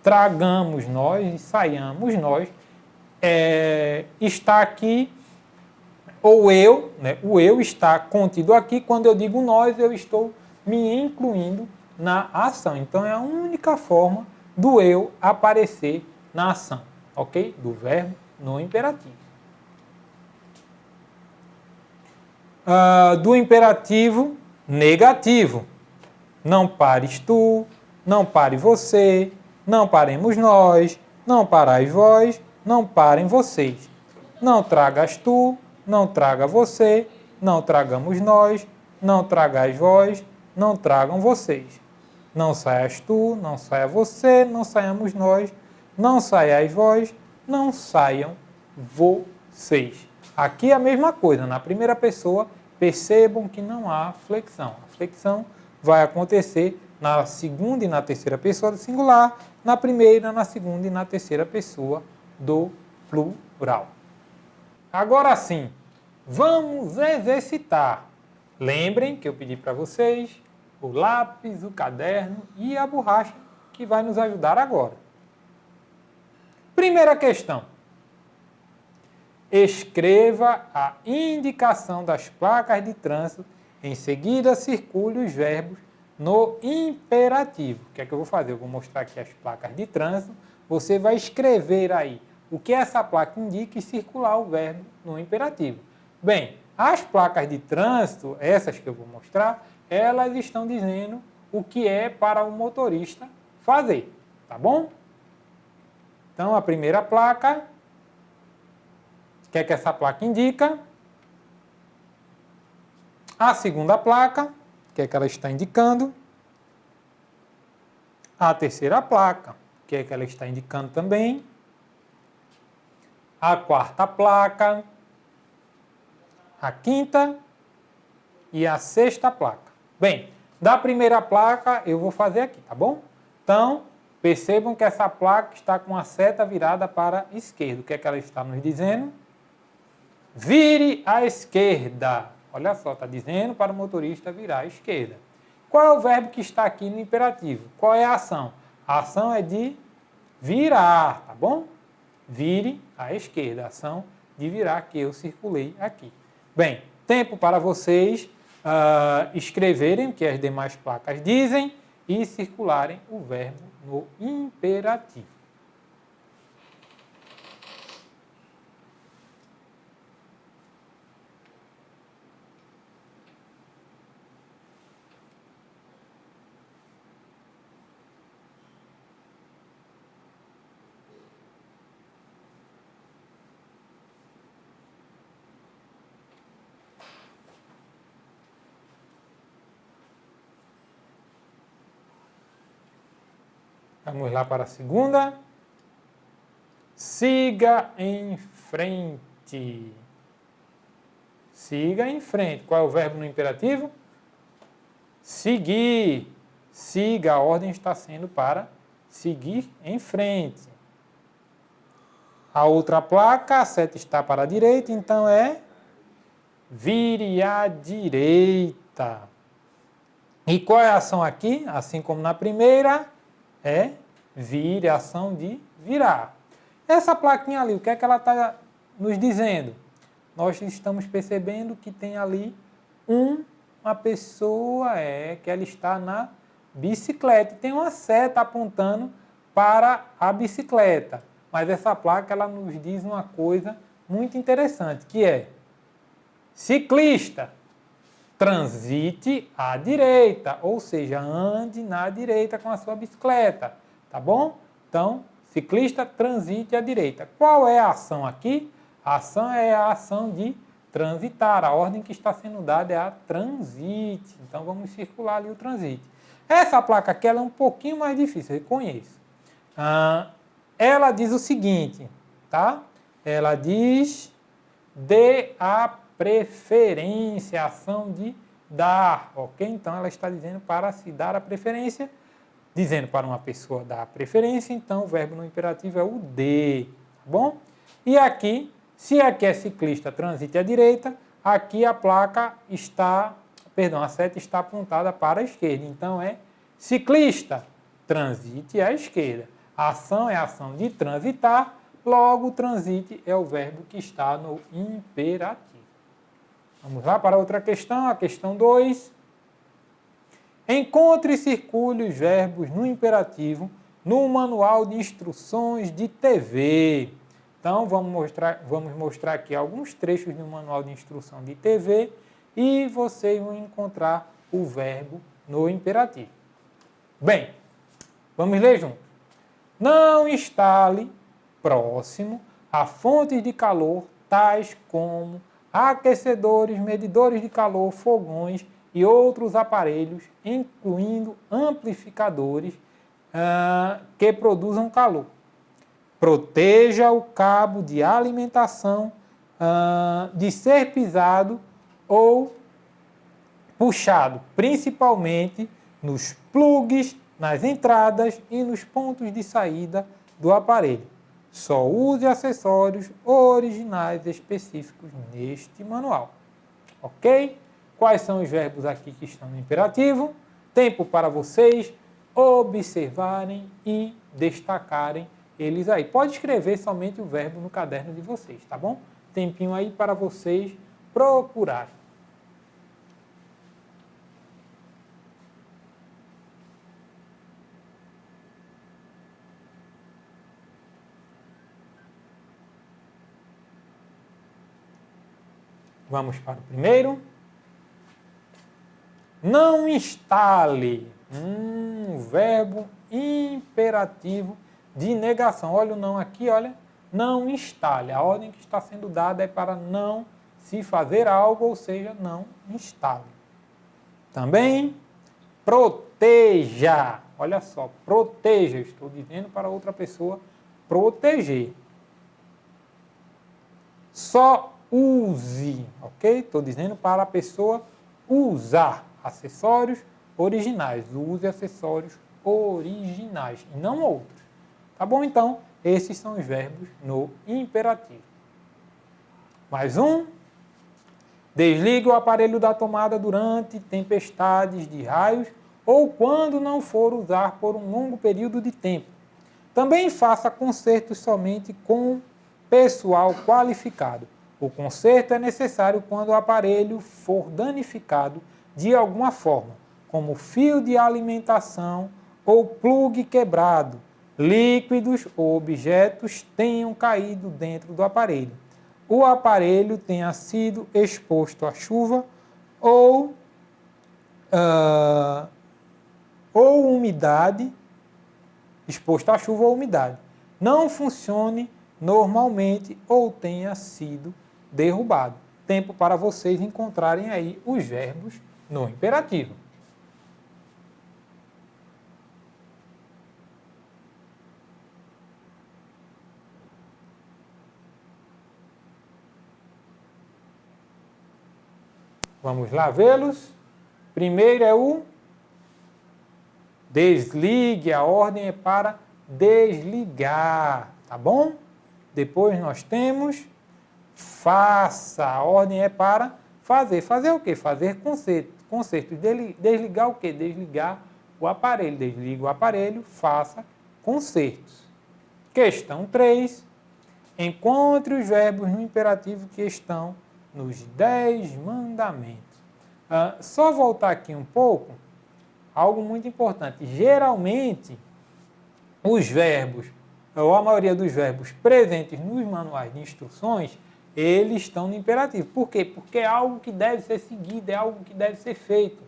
tragamos nós e saiamos nós. Está aqui, ou eu, né, o eu está contido aqui. Quando eu digo nós, eu estou me incluindo na ação. Então, é a única forma do eu aparecer na ação, ok? Do verbo no imperativo. Do imperativo negativo. Não pares tu, não pare você, não paremos nós, não parais vós, não parem vocês. Não tragas tu, não traga você, não tragamos nós, não tragais vós, não tragam vocês. Não saias tu, não saia você, não saiamos nós, não saiais vós, não saiam vocês. Aqui é a mesma coisa, na primeira pessoa, percebam que não há flexão. A flexão vai acontecer na segunda e na terceira pessoa do singular, na primeira, na segunda e na terceira pessoa do plural. Agora sim, vamos exercitar. Lembrem que eu pedi para vocês o lápis, o caderno e a borracha que vai nos ajudar agora. Primeira questão. Escreva a indicação das placas de trânsito, em seguida circule os verbos no imperativo. O que é que eu vou fazer? Eu vou mostrar aqui as placas de trânsito. Você vai escrever aí o que essa placa indica e circular o verbo no imperativo. Bem, as placas de trânsito, essas que eu vou mostrar, elas estão dizendo o que é para o motorista fazer, tá bom? Então, a primeira placa, o que é que essa placa indica? A segunda placa, o que é que ela está indicando? A terceira placa, o que é que ela está indicando também? A quarta placa, a quinta e a sexta placa. Bem, da primeira placa eu vou fazer aqui, tá bom? Então, percebam que essa placa está com a seta virada para a esquerda. O que é que ela está nos dizendo? Vire à esquerda. Olha só, está dizendo para o motorista virar à esquerda. Qual é o verbo que está aqui no imperativo? Qual é a ação? A ação é de virar, tá bom? Vire à esquerda, a ação de virar que eu circulei aqui. Bem, tempo para vocês escreverem o que as demais placas dizem e circularem o verbo no imperativo. Vamos lá para a segunda. Siga em frente. Siga em frente. Qual é o verbo no imperativo? Seguir. Siga, a ordem está sendo para seguir em frente. A outra placa, a seta está para a direita, então é vire à direita. E qual é a ação aqui? Assim como na primeira, é vire, a ação de virar. Essa plaquinha ali, o que é que ela está nos dizendo? Nós estamos percebendo que tem ali uma pessoa, que ela está na bicicleta. Tem uma seta apontando para a bicicleta. Mas essa placa, ela nos diz uma coisa muito interessante, que é ciclista, transite à direita, ou seja, ande na direita com a sua bicicleta, tá bom? Então, ciclista, transite à direita. Qual é a ação aqui? A ação é a ação de transitar, a ordem que está sendo dada é a transite. Então, vamos circular ali o transite. Essa placa aqui ela é um pouquinho mais difícil, eu reconheço. Ela diz o seguinte, tá? Ela diz dê a preferência, a ação de dar, ok? Então, ela está dizendo para se dar a preferência, dizendo para uma pessoa dar a preferência, então o verbo no imperativo é o dê, tá bom? E aqui, se aqui é ciclista, transite à direita, aqui a placa está, a seta está apontada para a esquerda, então é ciclista, transite à esquerda. A ação é a ação de transitar, logo transite é o verbo que está no imperativo. Vamos lá para outra questão, a questão 2. Encontre e circule os verbos no imperativo no manual de instruções de TV. Então, vamos mostrar aqui alguns trechos do manual de instrução de TV e vocês vão encontrar o verbo no imperativo. Bem, vamos ler junto. Não instale próximo a fontes de calor tais como aquecedores, medidores de calor, fogões e outros aparelhos, incluindo amplificadores que produzam calor. Proteja o cabo de alimentação de ser pisado ou puxado, principalmente nos plugs, nas entradas e nos pontos de saída do aparelho. Só use acessórios originais específicos neste manual. Ok? Quais são os verbos aqui que estão no imperativo? Tempo para vocês observarem e destacarem eles aí. Pode escrever somente o verbo no caderno de vocês, tá bom? Tempinho aí para vocês procurarem. Vamos para o primeiro. Não instale. Verbo imperativo de negação. Olha o não aqui, olha. Não instale. A ordem que está sendo dada é para não se fazer algo, ou seja, não instale. Também, proteja. Olha só, proteja. Estou dizendo para outra pessoa proteger. Só use, ok? Estou dizendo para a pessoa usar acessórios originais. Use acessórios originais e não outros. Tá bom? Então, esses são os verbos no imperativo. Mais um. Desligue o aparelho da tomada durante tempestades de raios ou quando não for usar por um longo período de tempo. Também faça consertos somente com pessoal qualificado. O conserto é necessário quando o aparelho for danificado de alguma forma, como fio de alimentação ou plugue quebrado, líquidos ou objetos tenham caído dentro do aparelho, o aparelho tenha sido exposto à chuva ou umidade, exposto à chuva ou umidade, não funcione normalmente ou tenha sido derrubado. Tempo para vocês encontrarem aí os verbos no imperativo. Vamos lá vê-los. Primeiro é o desligue, a ordem é para desligar, tá bom? Depois nós temos faça, a ordem é para fazer. Fazer o quê? Fazer conserto. Conserto. Desligar o quê? Desligar o aparelho. Desliga o aparelho, faça consertos. Questão 3. Encontre os verbos no imperativo que estão nos 10 mandamentos. Só voltar aqui um pouco, algo muito importante. Geralmente, os verbos, ou a maioria dos verbos presentes nos manuais de instruções, eles estão no imperativo. Por quê? Porque é algo que deve ser seguido, é algo que deve ser feito.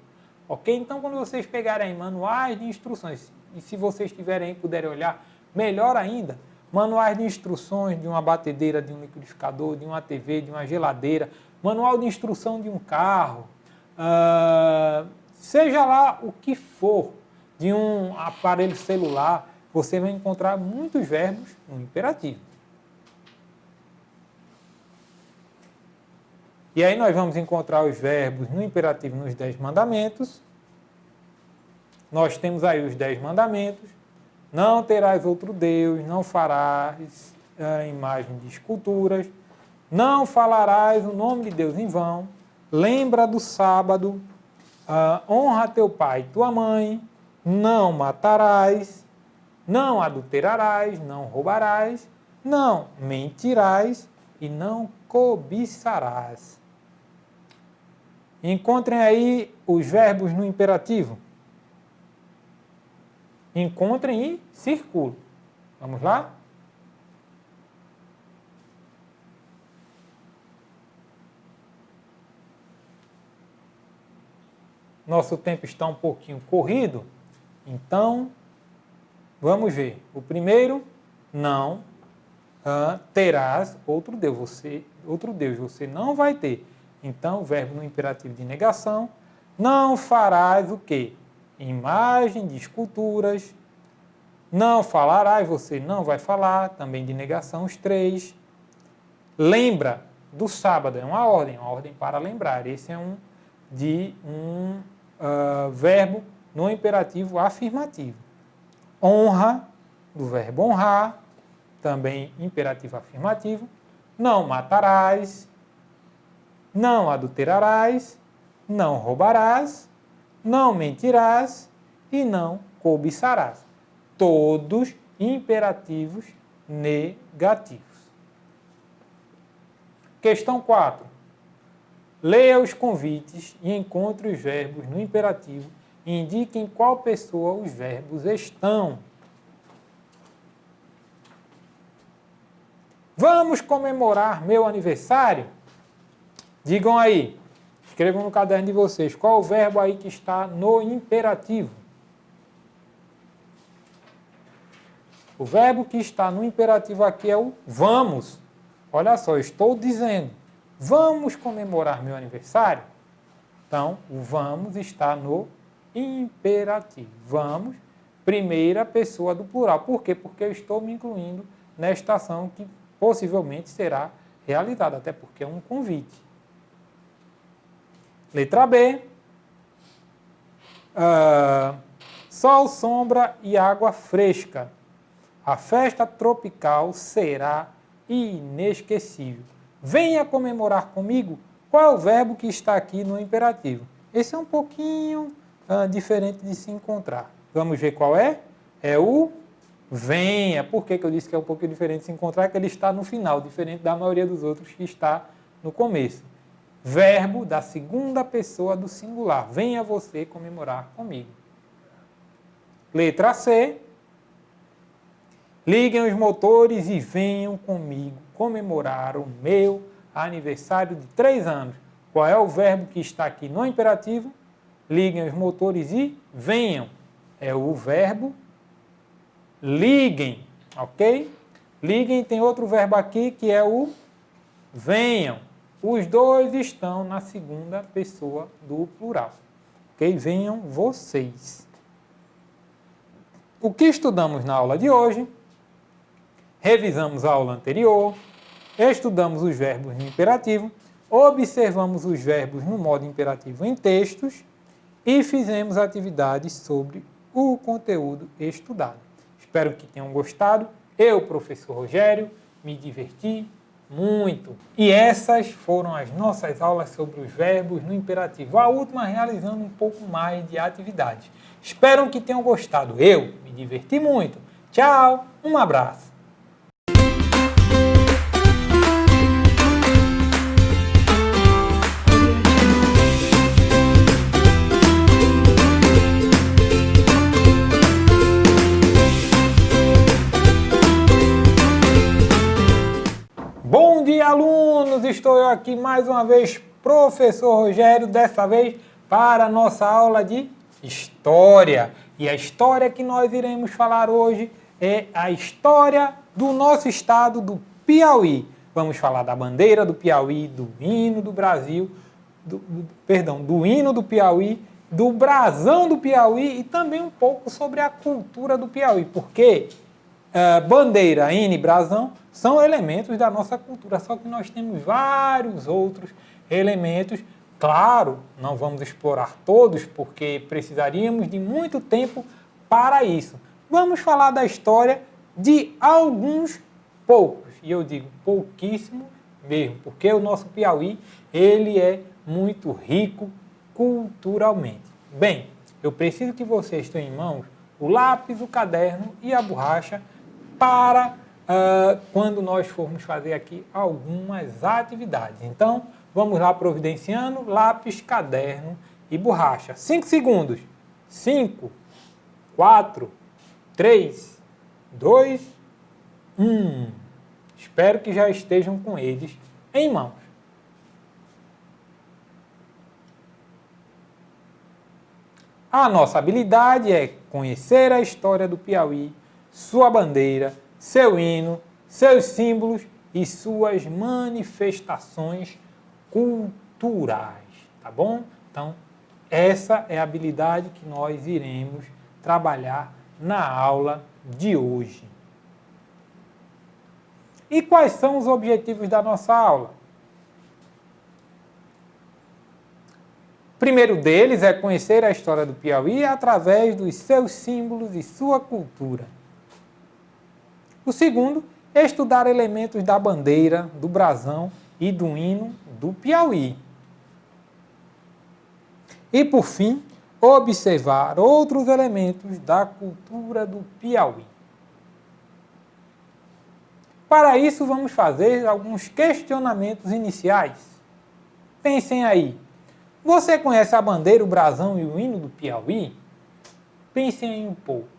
Ok? Então, quando vocês pegarem manuais de instruções, e se vocês tiverem aí, puderem olhar, melhor ainda, manuais de instruções de uma batedeira, de um liquidificador, de uma TV, de uma geladeira, manual de instrução de um carro, seja lá o que for, de um aparelho celular, você vai encontrar muitos verbos no imperativo. E aí nós vamos encontrar os verbos no imperativo nos 10 mandamentos. Nós temos aí os 10 mandamentos. Não terás outro Deus, não farás imagem de esculturas, não falarás o nome de Deus em vão, lembra do sábado, honra teu pai e tua mãe, não matarás, não adulterarás, não roubarás, não mentirás e não cobiçarás. Encontrem aí os verbos no imperativo. Encontrem e circulem. Vamos lá? Nosso tempo está um pouquinho corrido, então vamos ver. O primeiro, não terás outro Deus. Você não vai ter. Então, o verbo no imperativo de negação, não farás o quê? Imagem de esculturas, não falarás, você não vai falar, também de negação, os 3. Lembra do sábado, é uma ordem para lembrar. Esse é um verbo no imperativo afirmativo. Honra, do verbo honrar, também imperativo afirmativo. Não matarás, não adulterarás, não roubarás, não mentirás e não cobiçarás. Todos imperativos negativos. Questão 4. Leia os convites e encontre os verbos no imperativo e indique em qual pessoa os verbos estão. Vamos comemorar meu aniversário? Digam aí, escrevam no caderno de vocês, qual o verbo aí que está no imperativo? O verbo que está no imperativo aqui é o vamos. Olha só, eu estou dizendo, vamos comemorar meu aniversário? Então, o vamos está no imperativo. Vamos, primeira pessoa do plural. Por quê? Porque eu estou me incluindo nesta ação que possivelmente será realizada, até porque é um convite. Letra B. Sol, sombra e água fresca. A festa tropical será inesquecível. Venha comemorar comigo. Qual é o verbo que está aqui no imperativo? Esse é um pouquinho diferente de se encontrar. Vamos ver qual é? É o venha. Por que eu disse que é um pouquinho diferente de se encontrar? É que ele está no final, diferente da maioria dos outros que está no começo. Verbo da segunda pessoa do singular. Venha você comemorar comigo. Letra C. Liguem os motores e venham comigo comemorar o meu aniversário de 3 anos. Qual é o verbo que está aqui no imperativo? Liguem os motores e venham. É o verbo liguem, ok? Liguem tem outro verbo aqui que é o venham. Os dois estão na segunda pessoa do plural. Ok? Venham vocês. O que estudamos na aula de hoje? Revisamos a aula anterior, estudamos os verbos no imperativo, observamos os verbos no modo imperativo em textos e fizemos atividades sobre o conteúdo estudado. Espero que tenham gostado. Eu, professor Rogério, me diverti muito. E essas foram as nossas aulas sobre os verbos no imperativo. A última realizando um pouco mais de atividades. Espero que tenham gostado. Eu me diverti muito. Tchau, um abraço. Bom dia, alunos! Estou eu aqui mais uma vez, professor Rogério, dessa vez para a nossa aula de História. E a história que nós iremos falar hoje é a história do nosso estado do Piauí. Vamos falar da bandeira do Piauí, do hino do Brasil, do hino do Piauí, do brasão do Piauí e também um pouco sobre a cultura do Piauí, porque bandeira, hino e brasão são elementos da nossa cultura, só que nós temos vários outros elementos. Claro, não vamos explorar todos, porque precisaríamos de muito tempo para isso. Vamos falar da história de alguns poucos, e eu digo pouquíssimo mesmo, porque o nosso Piauí, ele é muito rico culturalmente. Bem, eu preciso que vocês tenham em mãos o lápis, o caderno e a borracha para quando nós formos fazer aqui algumas atividades. Então, vamos lá providenciando lápis, caderno e borracha. 5 segundos. 5, 4, 3, 2, 1. Espero que já estejam com eles em mãos. A nossa habilidade é conhecer a história do Piauí, sua bandeira, seu hino, seus símbolos e suas manifestações culturais, tá bom? Então, essa é a habilidade que nós iremos trabalhar na aula de hoje. E quais são os objetivos da nossa aula? O primeiro deles é conhecer a história do Piauí através dos seus símbolos e sua cultura. O segundo é estudar elementos da bandeira, do brasão e do hino do Piauí. E, por fim, observar outros elementos da cultura do Piauí. Para isso, vamos fazer alguns questionamentos iniciais. Pensem aí. Você conhece a bandeira, o brasão e o hino do Piauí? Pensem aí um pouco.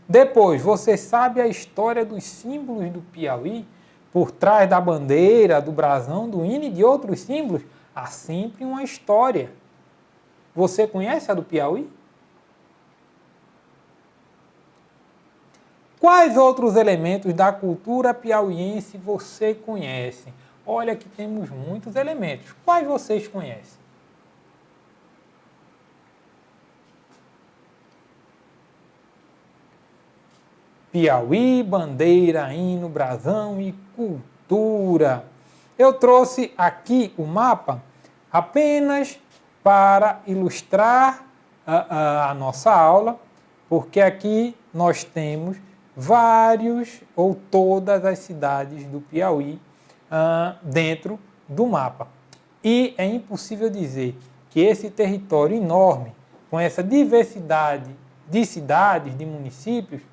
Depois, você sabe a história dos símbolos do Piauí? Por trás da bandeira, do brasão, do hino e de outros símbolos, há sempre uma história. Você conhece a do Piauí? Quais outros elementos da cultura piauiense você conhece? Olha que temos muitos elementos. Quais vocês conhecem? Piauí, bandeira, hino, brasão e cultura. Eu trouxe aqui o mapa apenas para ilustrar a nossa aula, porque aqui nós temos vários ou todas as cidades do Piauí dentro do mapa. E é impossível dizer que esse território enorme, com essa diversidade de cidades, de municípios,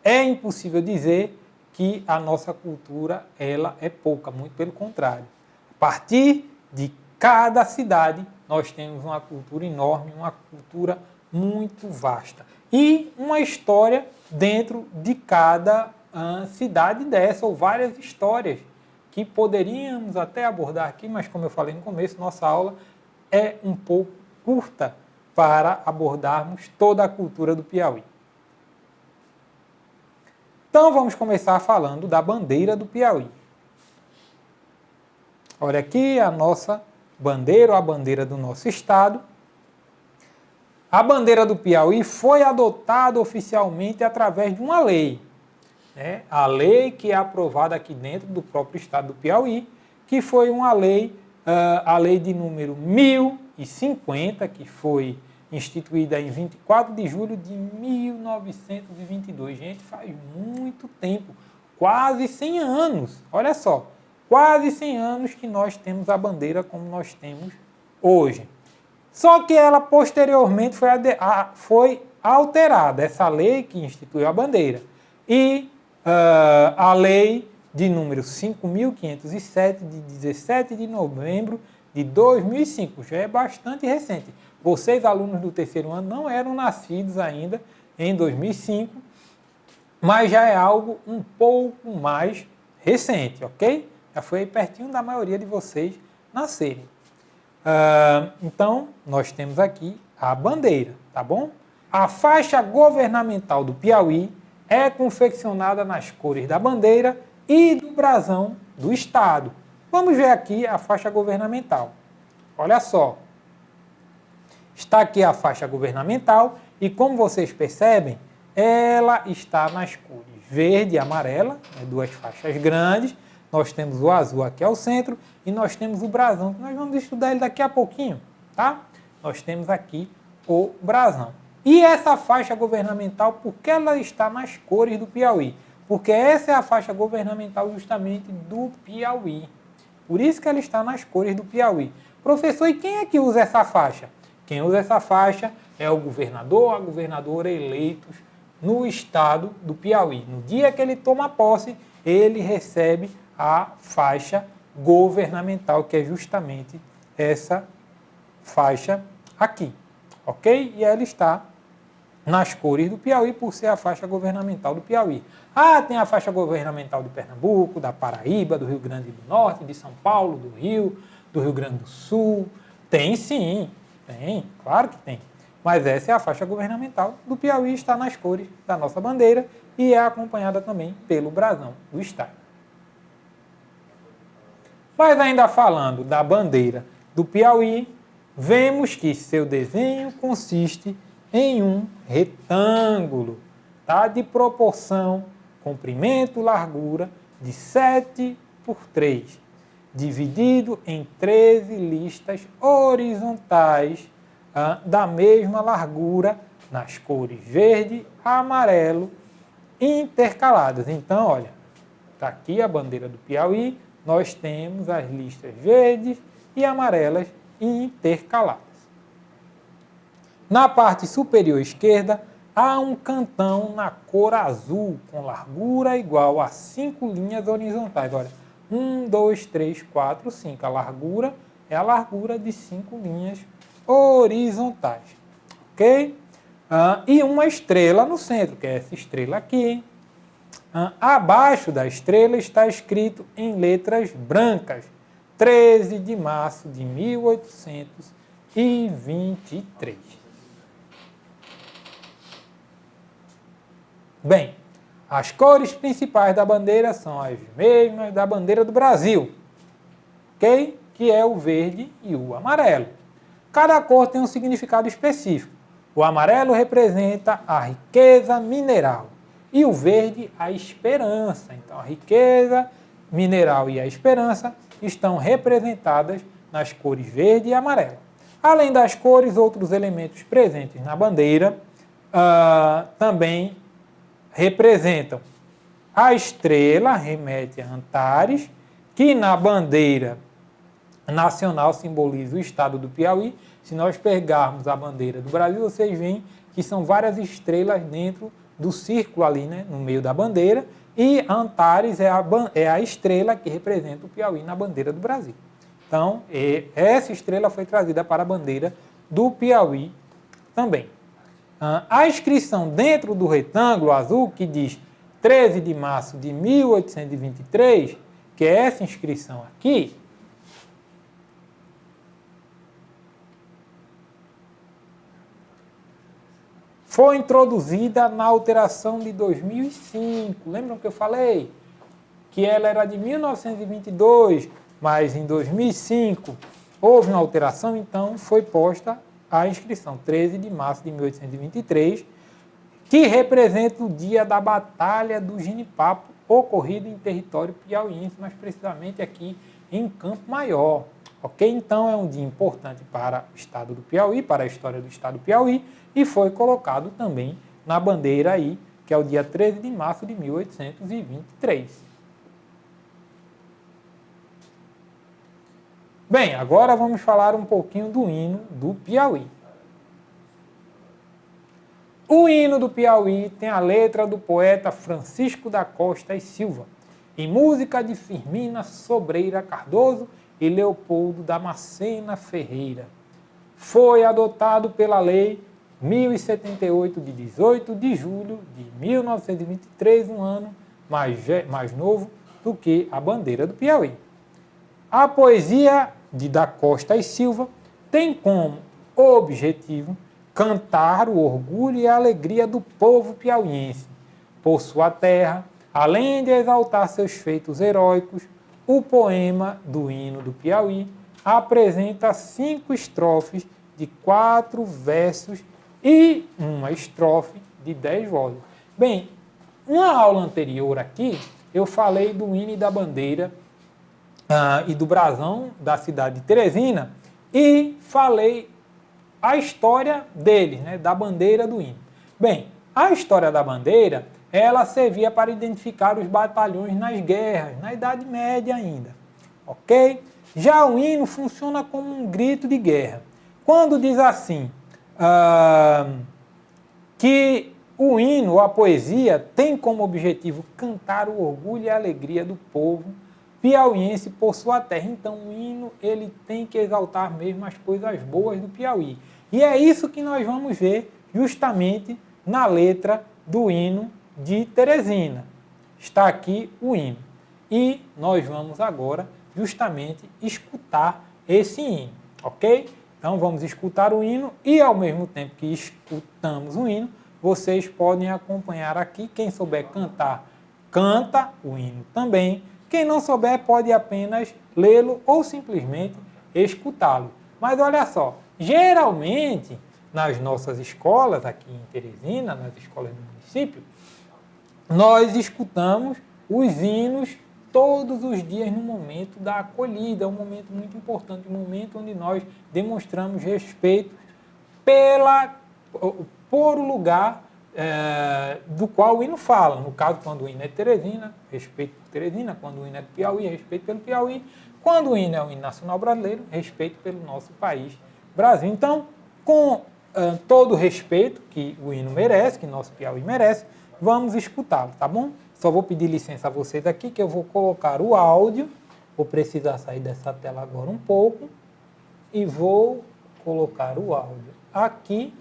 é impossível dizer que a nossa cultura ela é pouca, muito pelo contrário. A partir de cada cidade, nós temos uma cultura enorme, uma cultura muito vasta. E uma história dentro de cada cidade dessa, ou várias histórias que poderíamos até abordar aqui, mas como eu falei no começo, nossa aula é um pouco curta para abordarmos toda a cultura do Piauí. Então vamos começar falando da bandeira do Piauí. Olha aqui a nossa bandeira, ou a bandeira do nosso estado. A bandeira do Piauí foi adotada oficialmente através de uma lei. A lei que é aprovada aqui dentro do próprio estado do Piauí, que foi uma lei, a lei de número 1050, que foi instituída em 24 de julho de 1922. Gente, faz muito tempo, quase 100 anos. Olha só, quase 100 anos que nós temos a bandeira como nós temos hoje. Só que ela posteriormente foi alterada, essa lei que instituiu a bandeira. E a lei de número 5.507, de 17 de novembro de 2005, já é bastante recente. Vocês, alunos do terceiro ano, não eram nascidos ainda em 2005, mas já é algo um pouco mais recente, ok? Já foi pertinho da maioria de vocês nascerem. Então, nós temos aqui a bandeira, tá bom? A faixa governamental do Piauí é confeccionada nas cores da bandeira e do brasão do estado. Vamos ver aqui a faixa governamental. Olha só. Está aqui a faixa governamental e, como vocês percebem, ela está nas cores verde e amarela, duas faixas grandes. Nós temos o azul aqui ao centro e nós temos o brasão, que nós vamos estudar ele daqui a pouquinho, tá? Nós temos aqui o brasão. E essa faixa governamental, por que ela está nas cores do Piauí? Porque essa é a faixa governamental justamente do Piauí. Por isso que ela está nas cores do Piauí. Professor, e quem é que usa essa faixa? Quem usa essa faixa é o governador ou a governadora eleitos no estado do Piauí. No dia que ele toma posse, ele recebe a faixa governamental, que é justamente essa faixa aqui, ok? E ela está nas cores do Piauí por ser a faixa governamental do Piauí. Tem a faixa governamental de Pernambuco, da Paraíba, do Rio Grande do Norte, de São Paulo, do Rio Grande do Sul. Tem sim. Tem, claro que tem. Mas essa é a faixa governamental do Piauí, está nas cores da nossa bandeira e é acompanhada também pelo brasão do estado. Mas ainda falando da bandeira do Piauí, vemos que seu desenho consiste em um retângulo, tá? De proporção comprimento e largura de 7 por 3. Dividido em 13 listas horizontais da mesma largura, nas cores verde, amarelo, intercaladas. Então, olha, está aqui a bandeira do Piauí, nós temos as listas verdes e amarelas intercaladas. Na parte superior esquerda, há um cantão na cor azul, com largura igual a 5 linhas horizontais. Olha, 1, 2, 3, 4, 5. A largura é a largura de 5 linhas horizontais. Ok? e uma estrela no centro, que é essa estrela aqui. Abaixo da estrela está escrito em letras brancas, 13 de março de 1823. Bem, as cores principais da bandeira são as mesmas da bandeira do Brasil, ok? Que é o verde e o amarelo. Cada cor tem um significado específico. O amarelo representa a riqueza mineral e o verde a esperança. Então, a riqueza mineral e a esperança estão representadas nas cores verde e amarelo. Além das cores, outros elementos presentes na bandeira também representam a estrela, remete a Antares, que na bandeira nacional simboliza o estado do Piauí. Se nós pegarmos a bandeira do Brasil, vocês veem que são várias estrelas dentro do círculo ali, né, no meio da bandeira, e Antares é a estrela que representa o Piauí na bandeira do Brasil. Então, essa estrela foi trazida para a bandeira do Piauí também. A inscrição dentro do retângulo azul, que diz 13 de março de 1823, que é essa inscrição aqui, foi introduzida na alteração de 2005. Lembram que eu falei? Que ela era de 1922, mas em 2005 houve uma alteração, então foi posta a inscrição 13 de março de 1823, que representa o dia da Batalha do Genipapo, ocorrido em território piauiense, mais precisamente aqui em Campo Maior. Ok? Então é um dia importante para o estado do Piauí, para a história do estado do Piauí, e foi colocado também na bandeira aí, que é o dia 13 de março de 1823. Bem, agora vamos falar um pouquinho do hino do Piauí. O hino do Piauí tem a letra do poeta Francisco da Costa e Silva, e música de Firmina Sobreira Cardoso e Leopoldo Damascena Ferreira. Foi adotado pela Lei 1078, de 18 de julho de 1923, um ano mais novo do que a bandeira do Piauí. A poesia de Da Costa e Silva tem como objetivo cantar o orgulho e a alegria do povo piauiense por sua terra, além de exaltar seus feitos heróicos. O poema do hino do Piauí apresenta 5 estrofes de 4 versos e uma estrofe de 10 vozes. Bem, uma aula anterior aqui, eu falei do hino e da bandeira e do brasão da cidade de Teresina e falei a história deles, né, da bandeira do hino. Bem, a história da bandeira, ela servia para identificar os batalhões nas guerras, na Idade Média ainda, ok? Já o hino funciona como um grito de guerra. Quando diz assim, que o hino, a poesia, tem como objetivo cantar o orgulho e a alegria do povo piauiense por sua terra. Então o hino, ele tem que exaltar mesmo as coisas boas do Piauí. E é isso que nós vamos ver justamente na letra do hino de Teresina. Está aqui o hino. E nós vamos agora justamente escutar esse hino, ok? Então vamos escutar o hino e ao mesmo tempo que escutamos o hino, vocês podem acompanhar aqui. Quem souber cantar, canta o hino também. Quem não souber pode apenas lê-lo ou simplesmente escutá-lo. Mas olha só, geralmente nas nossas escolas aqui em Teresina, nas escolas do município, nós escutamos os hinos todos os dias no momento da acolhida. É um momento muito importante, um momento onde nós demonstramos respeito por o lugar do qual o hino fala. No caso, quando o hino é Teresina, respeito por Teresina. Quando o hino é do Piauí, respeito pelo Piauí. Quando o hino é o hino nacional brasileiro, respeito pelo nosso país, Brasil. Então, com todo o respeito que o hino merece, que nosso Piauí merece, vamos escutá-lo, tá bom? Só vou pedir licença a vocês aqui, que eu vou colocar o áudio. Vou precisar sair dessa tela agora um pouco. E vou colocar o áudio aqui.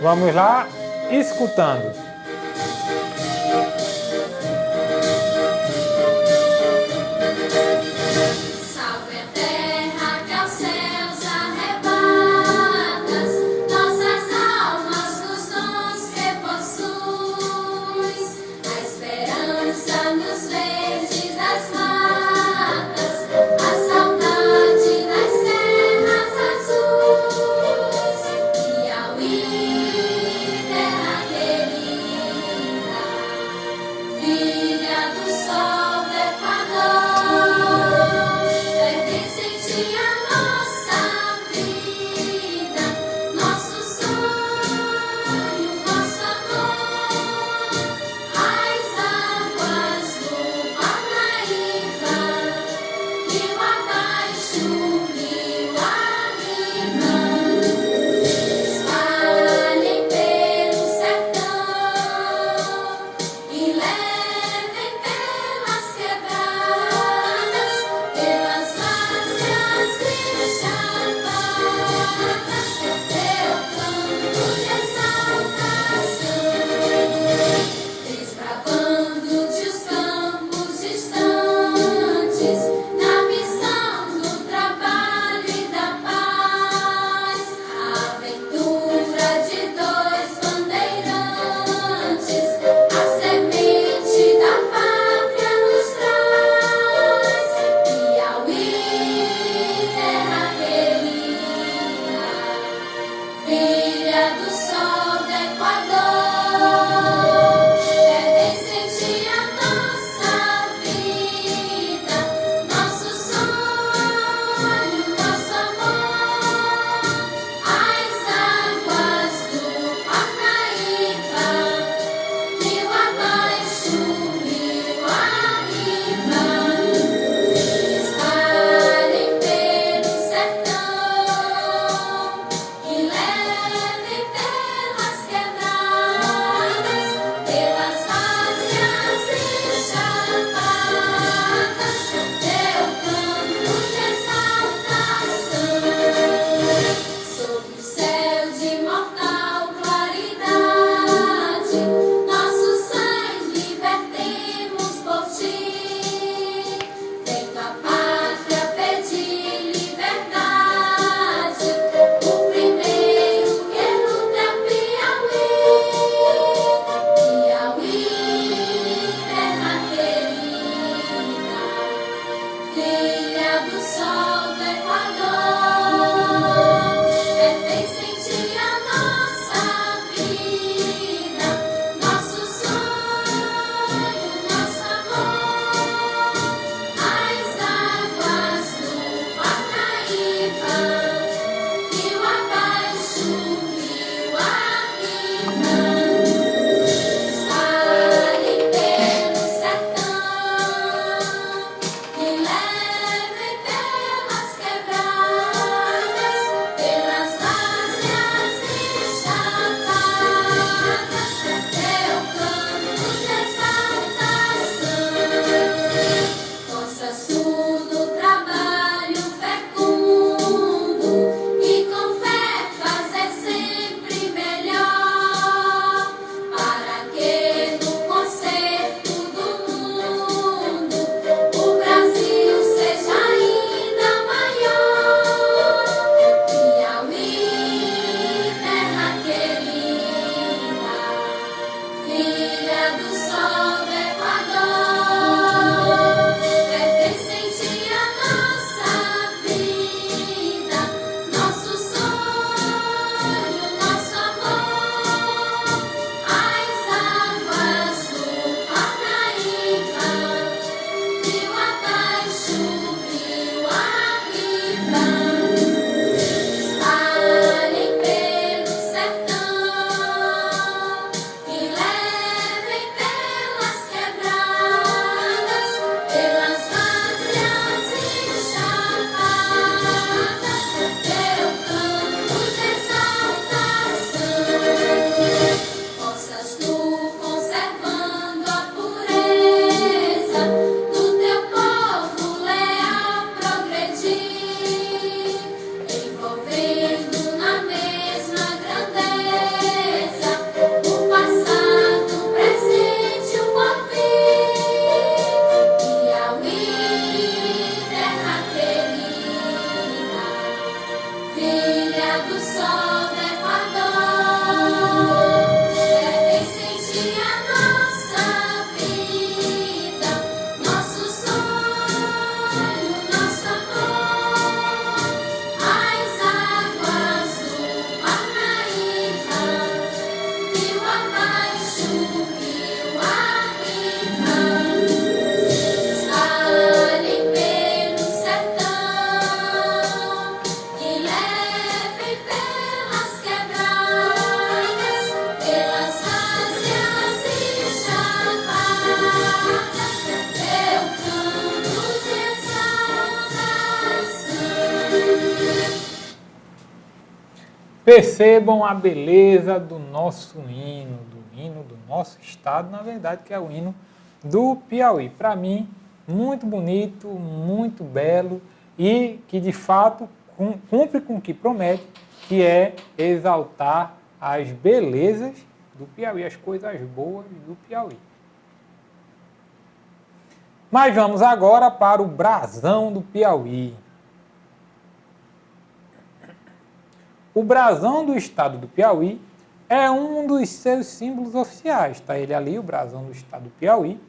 Vamos lá, escutando. Percebam a beleza do nosso hino, do nosso estado, na verdade, que é o hino do Piauí. Para mim, muito bonito, muito belo e que, de fato, cumpre com o que promete, que é exaltar as belezas do Piauí, as coisas boas do Piauí. Mas vamos agora para o brasão do Piauí. O brasão do estado do Piauí é um dos seus símbolos oficiais. Está ele ali, o brasão do estado do Piauí.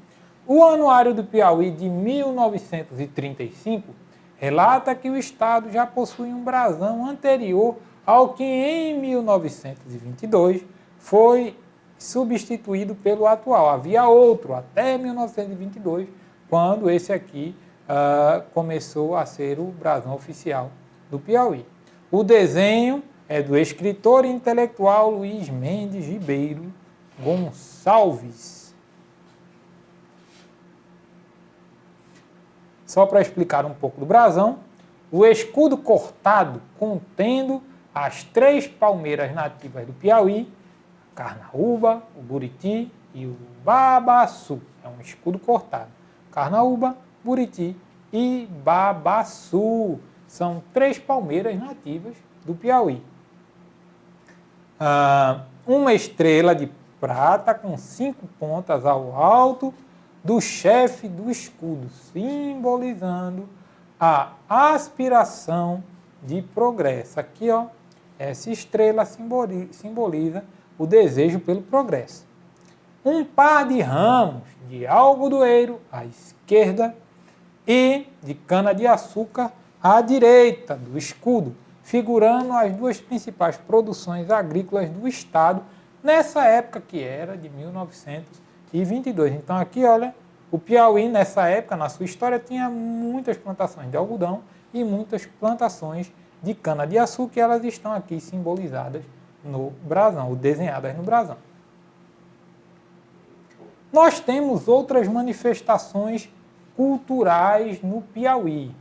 O Anuário do Piauí de 1935 relata que o estado já possui um brasão anterior ao que em 1922 foi substituído pelo atual. Havia outro até 1922, quando esse aqui começou a ser o brasão oficial do Piauí. O desenho é do escritor e intelectual Luiz Mendes Ribeiro Gonçalves. Só para explicar um pouco do brasão, o escudo cortado contendo as 3 palmeiras nativas do Piauí, a carnaúba, o buriti e o babaçu. É um escudo cortado. Carnaúba, buriti e babaçu. São 3 palmeiras nativas do Piauí. Uma estrela de prata com 5 pontas ao alto do chefe do escudo, simbolizando a aspiração de progresso. Aqui, ó, essa estrela simboliza o desejo pelo progresso. Um par de ramos de algodoeiro à esquerda e de cana-de-açúcar à direita do escudo, figurando as 2 principais produções agrícolas do estado nessa época que era de 1922. Então aqui, olha, o Piauí nessa época, na sua história, tinha muitas plantações de algodão e muitas plantações de cana-de-açúcar, e elas estão aqui simbolizadas no brasão, ou desenhadas no brasão. Nós temos outras manifestações culturais no Piauí,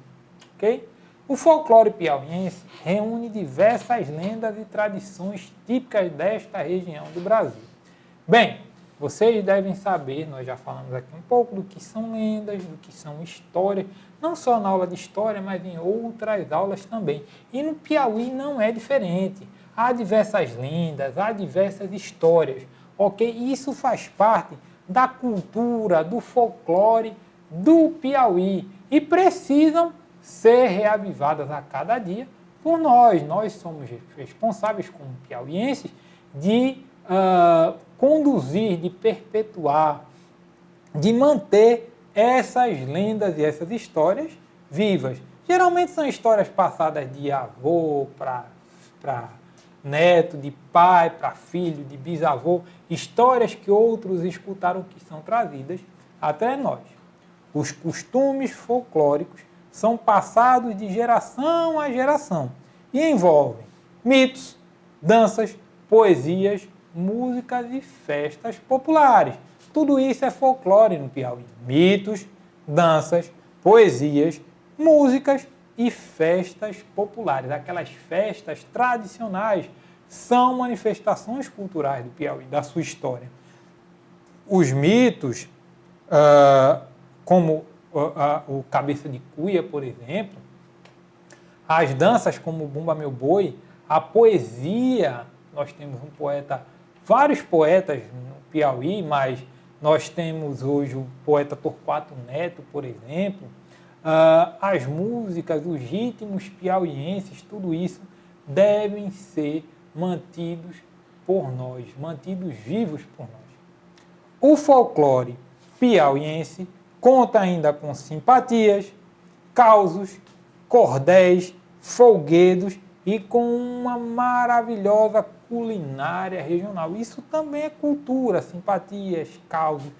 ok? O folclore piauiense reúne diversas lendas e tradições típicas desta região do Brasil. Bem, vocês devem saber, nós já falamos aqui um pouco do que são lendas, do que são histórias, não só na aula de história, mas em outras aulas também. E no Piauí não é diferente. Há diversas lendas, há diversas histórias, ok? E isso faz parte da cultura, do folclore do Piauí e precisam ser reavivadas a cada dia por nós. Nós somos responsáveis como piauienses de conduzir, de perpetuar, de manter essas lendas e essas histórias vivas. Geralmente são histórias passadas de avô para neto, de pai para filho, de bisavô, histórias que outros escutaram que são trazidas até nós. Os costumes folclóricos são passados de geração a geração e envolvem mitos, danças, poesias, músicas e festas populares. Tudo isso é folclore no Piauí. Mitos, danças, poesias, músicas e festas populares. Aquelas festas tradicionais são manifestações culturais do Piauí, da sua história. Os mitos, como o Cabeça de Cuia, por exemplo, as danças como o Bumba Meu Boi, a poesia, nós temos um poeta, vários poetas no Piauí, mas nós temos hoje o poeta Torquato Neto, por exemplo, as músicas, os ritmos piauienses, tudo isso devem ser mantidos por nós, mantidos vivos por nós. O folclore piauiense conta ainda com simpatias, causos, cordéis, folguedos e com uma maravilhosa culinária regional. Isso também é cultura, simpatias, causos,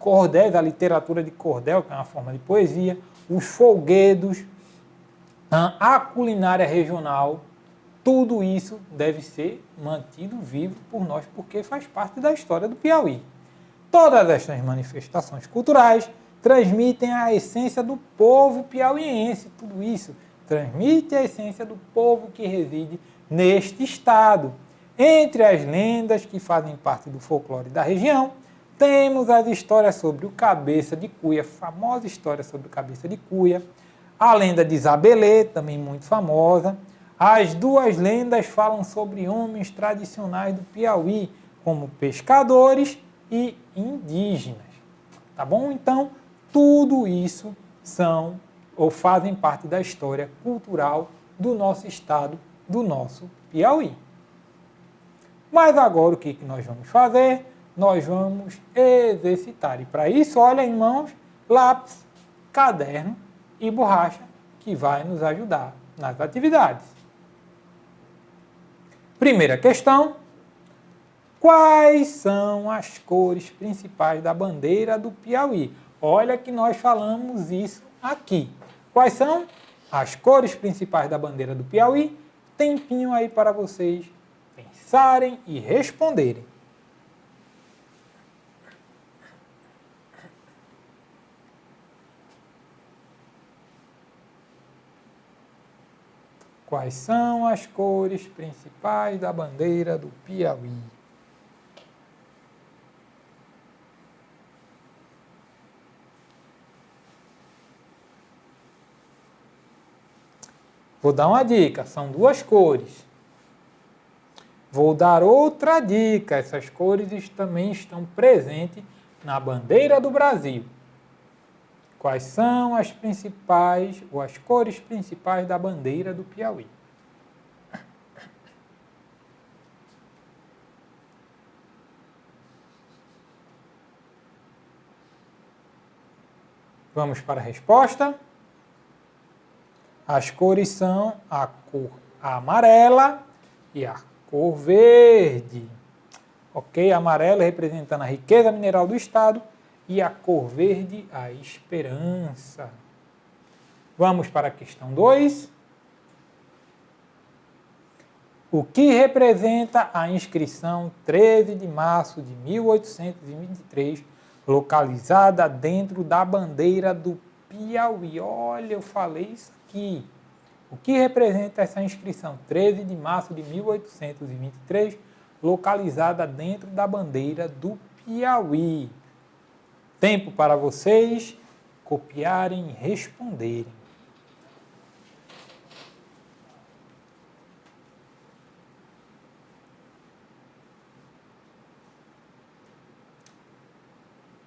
cordéis, a literatura de cordel, que é uma forma de poesia, os folguedos, a culinária regional, tudo isso deve ser mantido vivo por nós, porque faz parte da história do Piauí. Todas estas manifestações culturais transmitem a essência do povo piauiense. Tudo isso transmite a essência do povo que reside neste estado. Entre as lendas que fazem parte do folclore da região, temos as histórias sobre o Cabeça de Cuia, famosa história sobre o Cabeça de Cuia, a lenda de Zabelê, também muito famosa. As duas lendas falam sobre homens tradicionais do Piauí, como pescadores e indígenas. Tá bom? Então, tudo isso são ou fazem parte da história cultural do nosso estado, do nosso Piauí. Mas agora o que nós vamos fazer? Nós vamos exercitar. E para isso, olha em mãos, lápis, caderno e borracha, que vai nos ajudar nas atividades. Primeira questão: quais são as cores principais da bandeira do Piauí? Olha que nós falamos isso aqui. Quais são as cores principais da bandeira do Piauí? Tempinho aí para vocês pensarem e responderem. Quais são as cores principais da bandeira do Piauí? Vou dar uma dica, são duas cores. Vou dar outra dica, essas cores também estão presentes na bandeira do Brasil. Quais são as principais ou as cores principais da bandeira do Piauí? Vamos para a resposta? As cores são a cor amarela e a cor verde. Ok? Amarela representando a riqueza mineral do estado e a cor verde, a esperança. Vamos para a questão 2. O que representa a inscrição 13 de março de 1823, localizada dentro da bandeira do Piauí? Olha, eu falei isso aqui. O que representa essa inscrição 13 de março de 1823, localizada dentro da bandeira do Piauí? Tempo para vocês copiarem e responderem.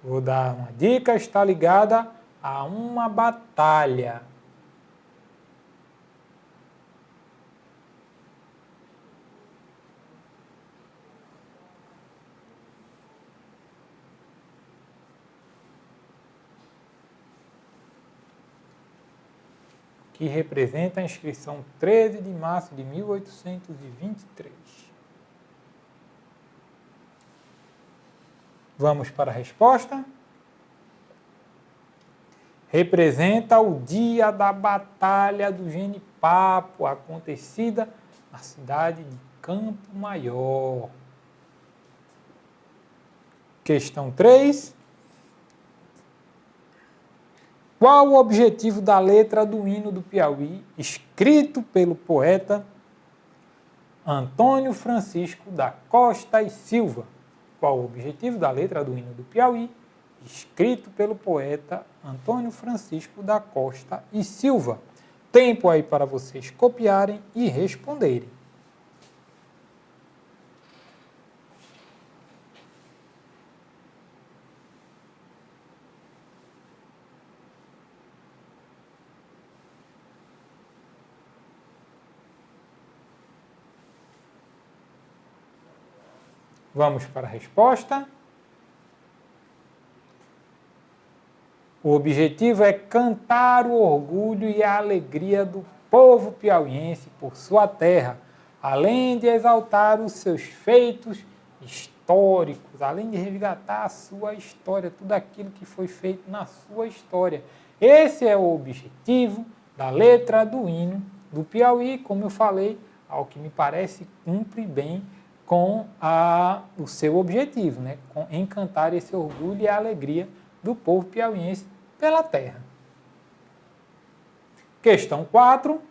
Vou dar uma dica, está ligada a uma batalha. Que representa a inscrição 13 de março de 1823. Vamos para a resposta? Representa o dia da Batalha do Genipapo, acontecida na cidade de Campo Maior. Questão 3. Qual o objetivo da letra do hino do Piauí, escrito pelo poeta Antônio Francisco da Costa e Silva? Qual o objetivo da letra do hino do Piauí, escrito pelo poeta Antônio Francisco da Costa e Silva? Tempo aí para vocês copiarem e responderem. Vamos para a resposta. O objetivo é cantar o orgulho e a alegria do povo piauiense por sua terra, além de exaltar os seus feitos históricos, além de resgatar a sua história, tudo aquilo que foi feito na sua história. Esse é o objetivo da letra do hino do Piauí, como eu falei, ao que me parece, cumpre bem com o seu objetivo, né? Com encantar esse orgulho e a alegria do povo piauiense pela terra. Questão 4.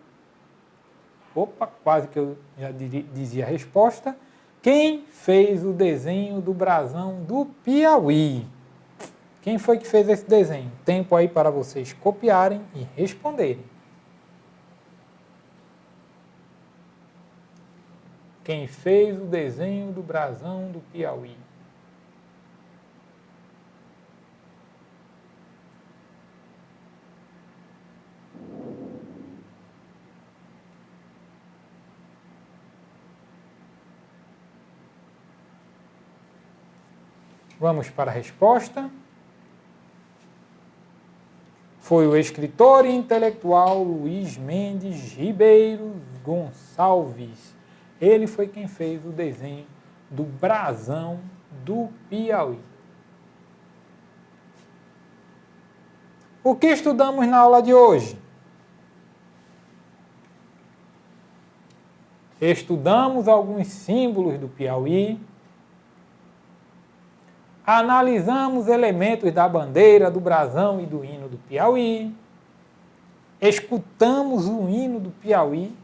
Opa, quase que eu já dizia a resposta. Quem fez o desenho do brasão do Piauí? Quem foi que fez esse desenho? Tempo aí para vocês copiarem e responderem. Quem fez o desenho do brasão do Piauí? Vamos para a resposta. Foi o escritor e intelectual Luiz Mendes Ribeiro Gonçalves. Ele foi quem fez o desenho do brasão do Piauí. O que estudamos na aula de hoje? Estudamos alguns símbolos do Piauí. Analisamos elementos da bandeira, do brasão e do hino do Piauí. Escutamos o hino do Piauí.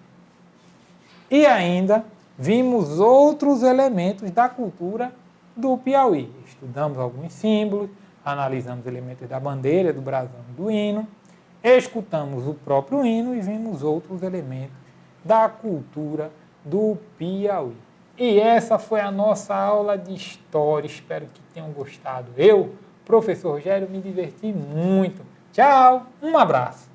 E ainda vimos outros elementos da cultura do Piauí. Estudamos alguns símbolos, analisamos elementos da bandeira, do brasão e do hino. Escutamos o próprio hino e vimos outros elementos da cultura do Piauí. E essa foi a nossa aula de história. Espero que tenham gostado. Eu, professor Rogério, me diverti muito. Tchau, um abraço.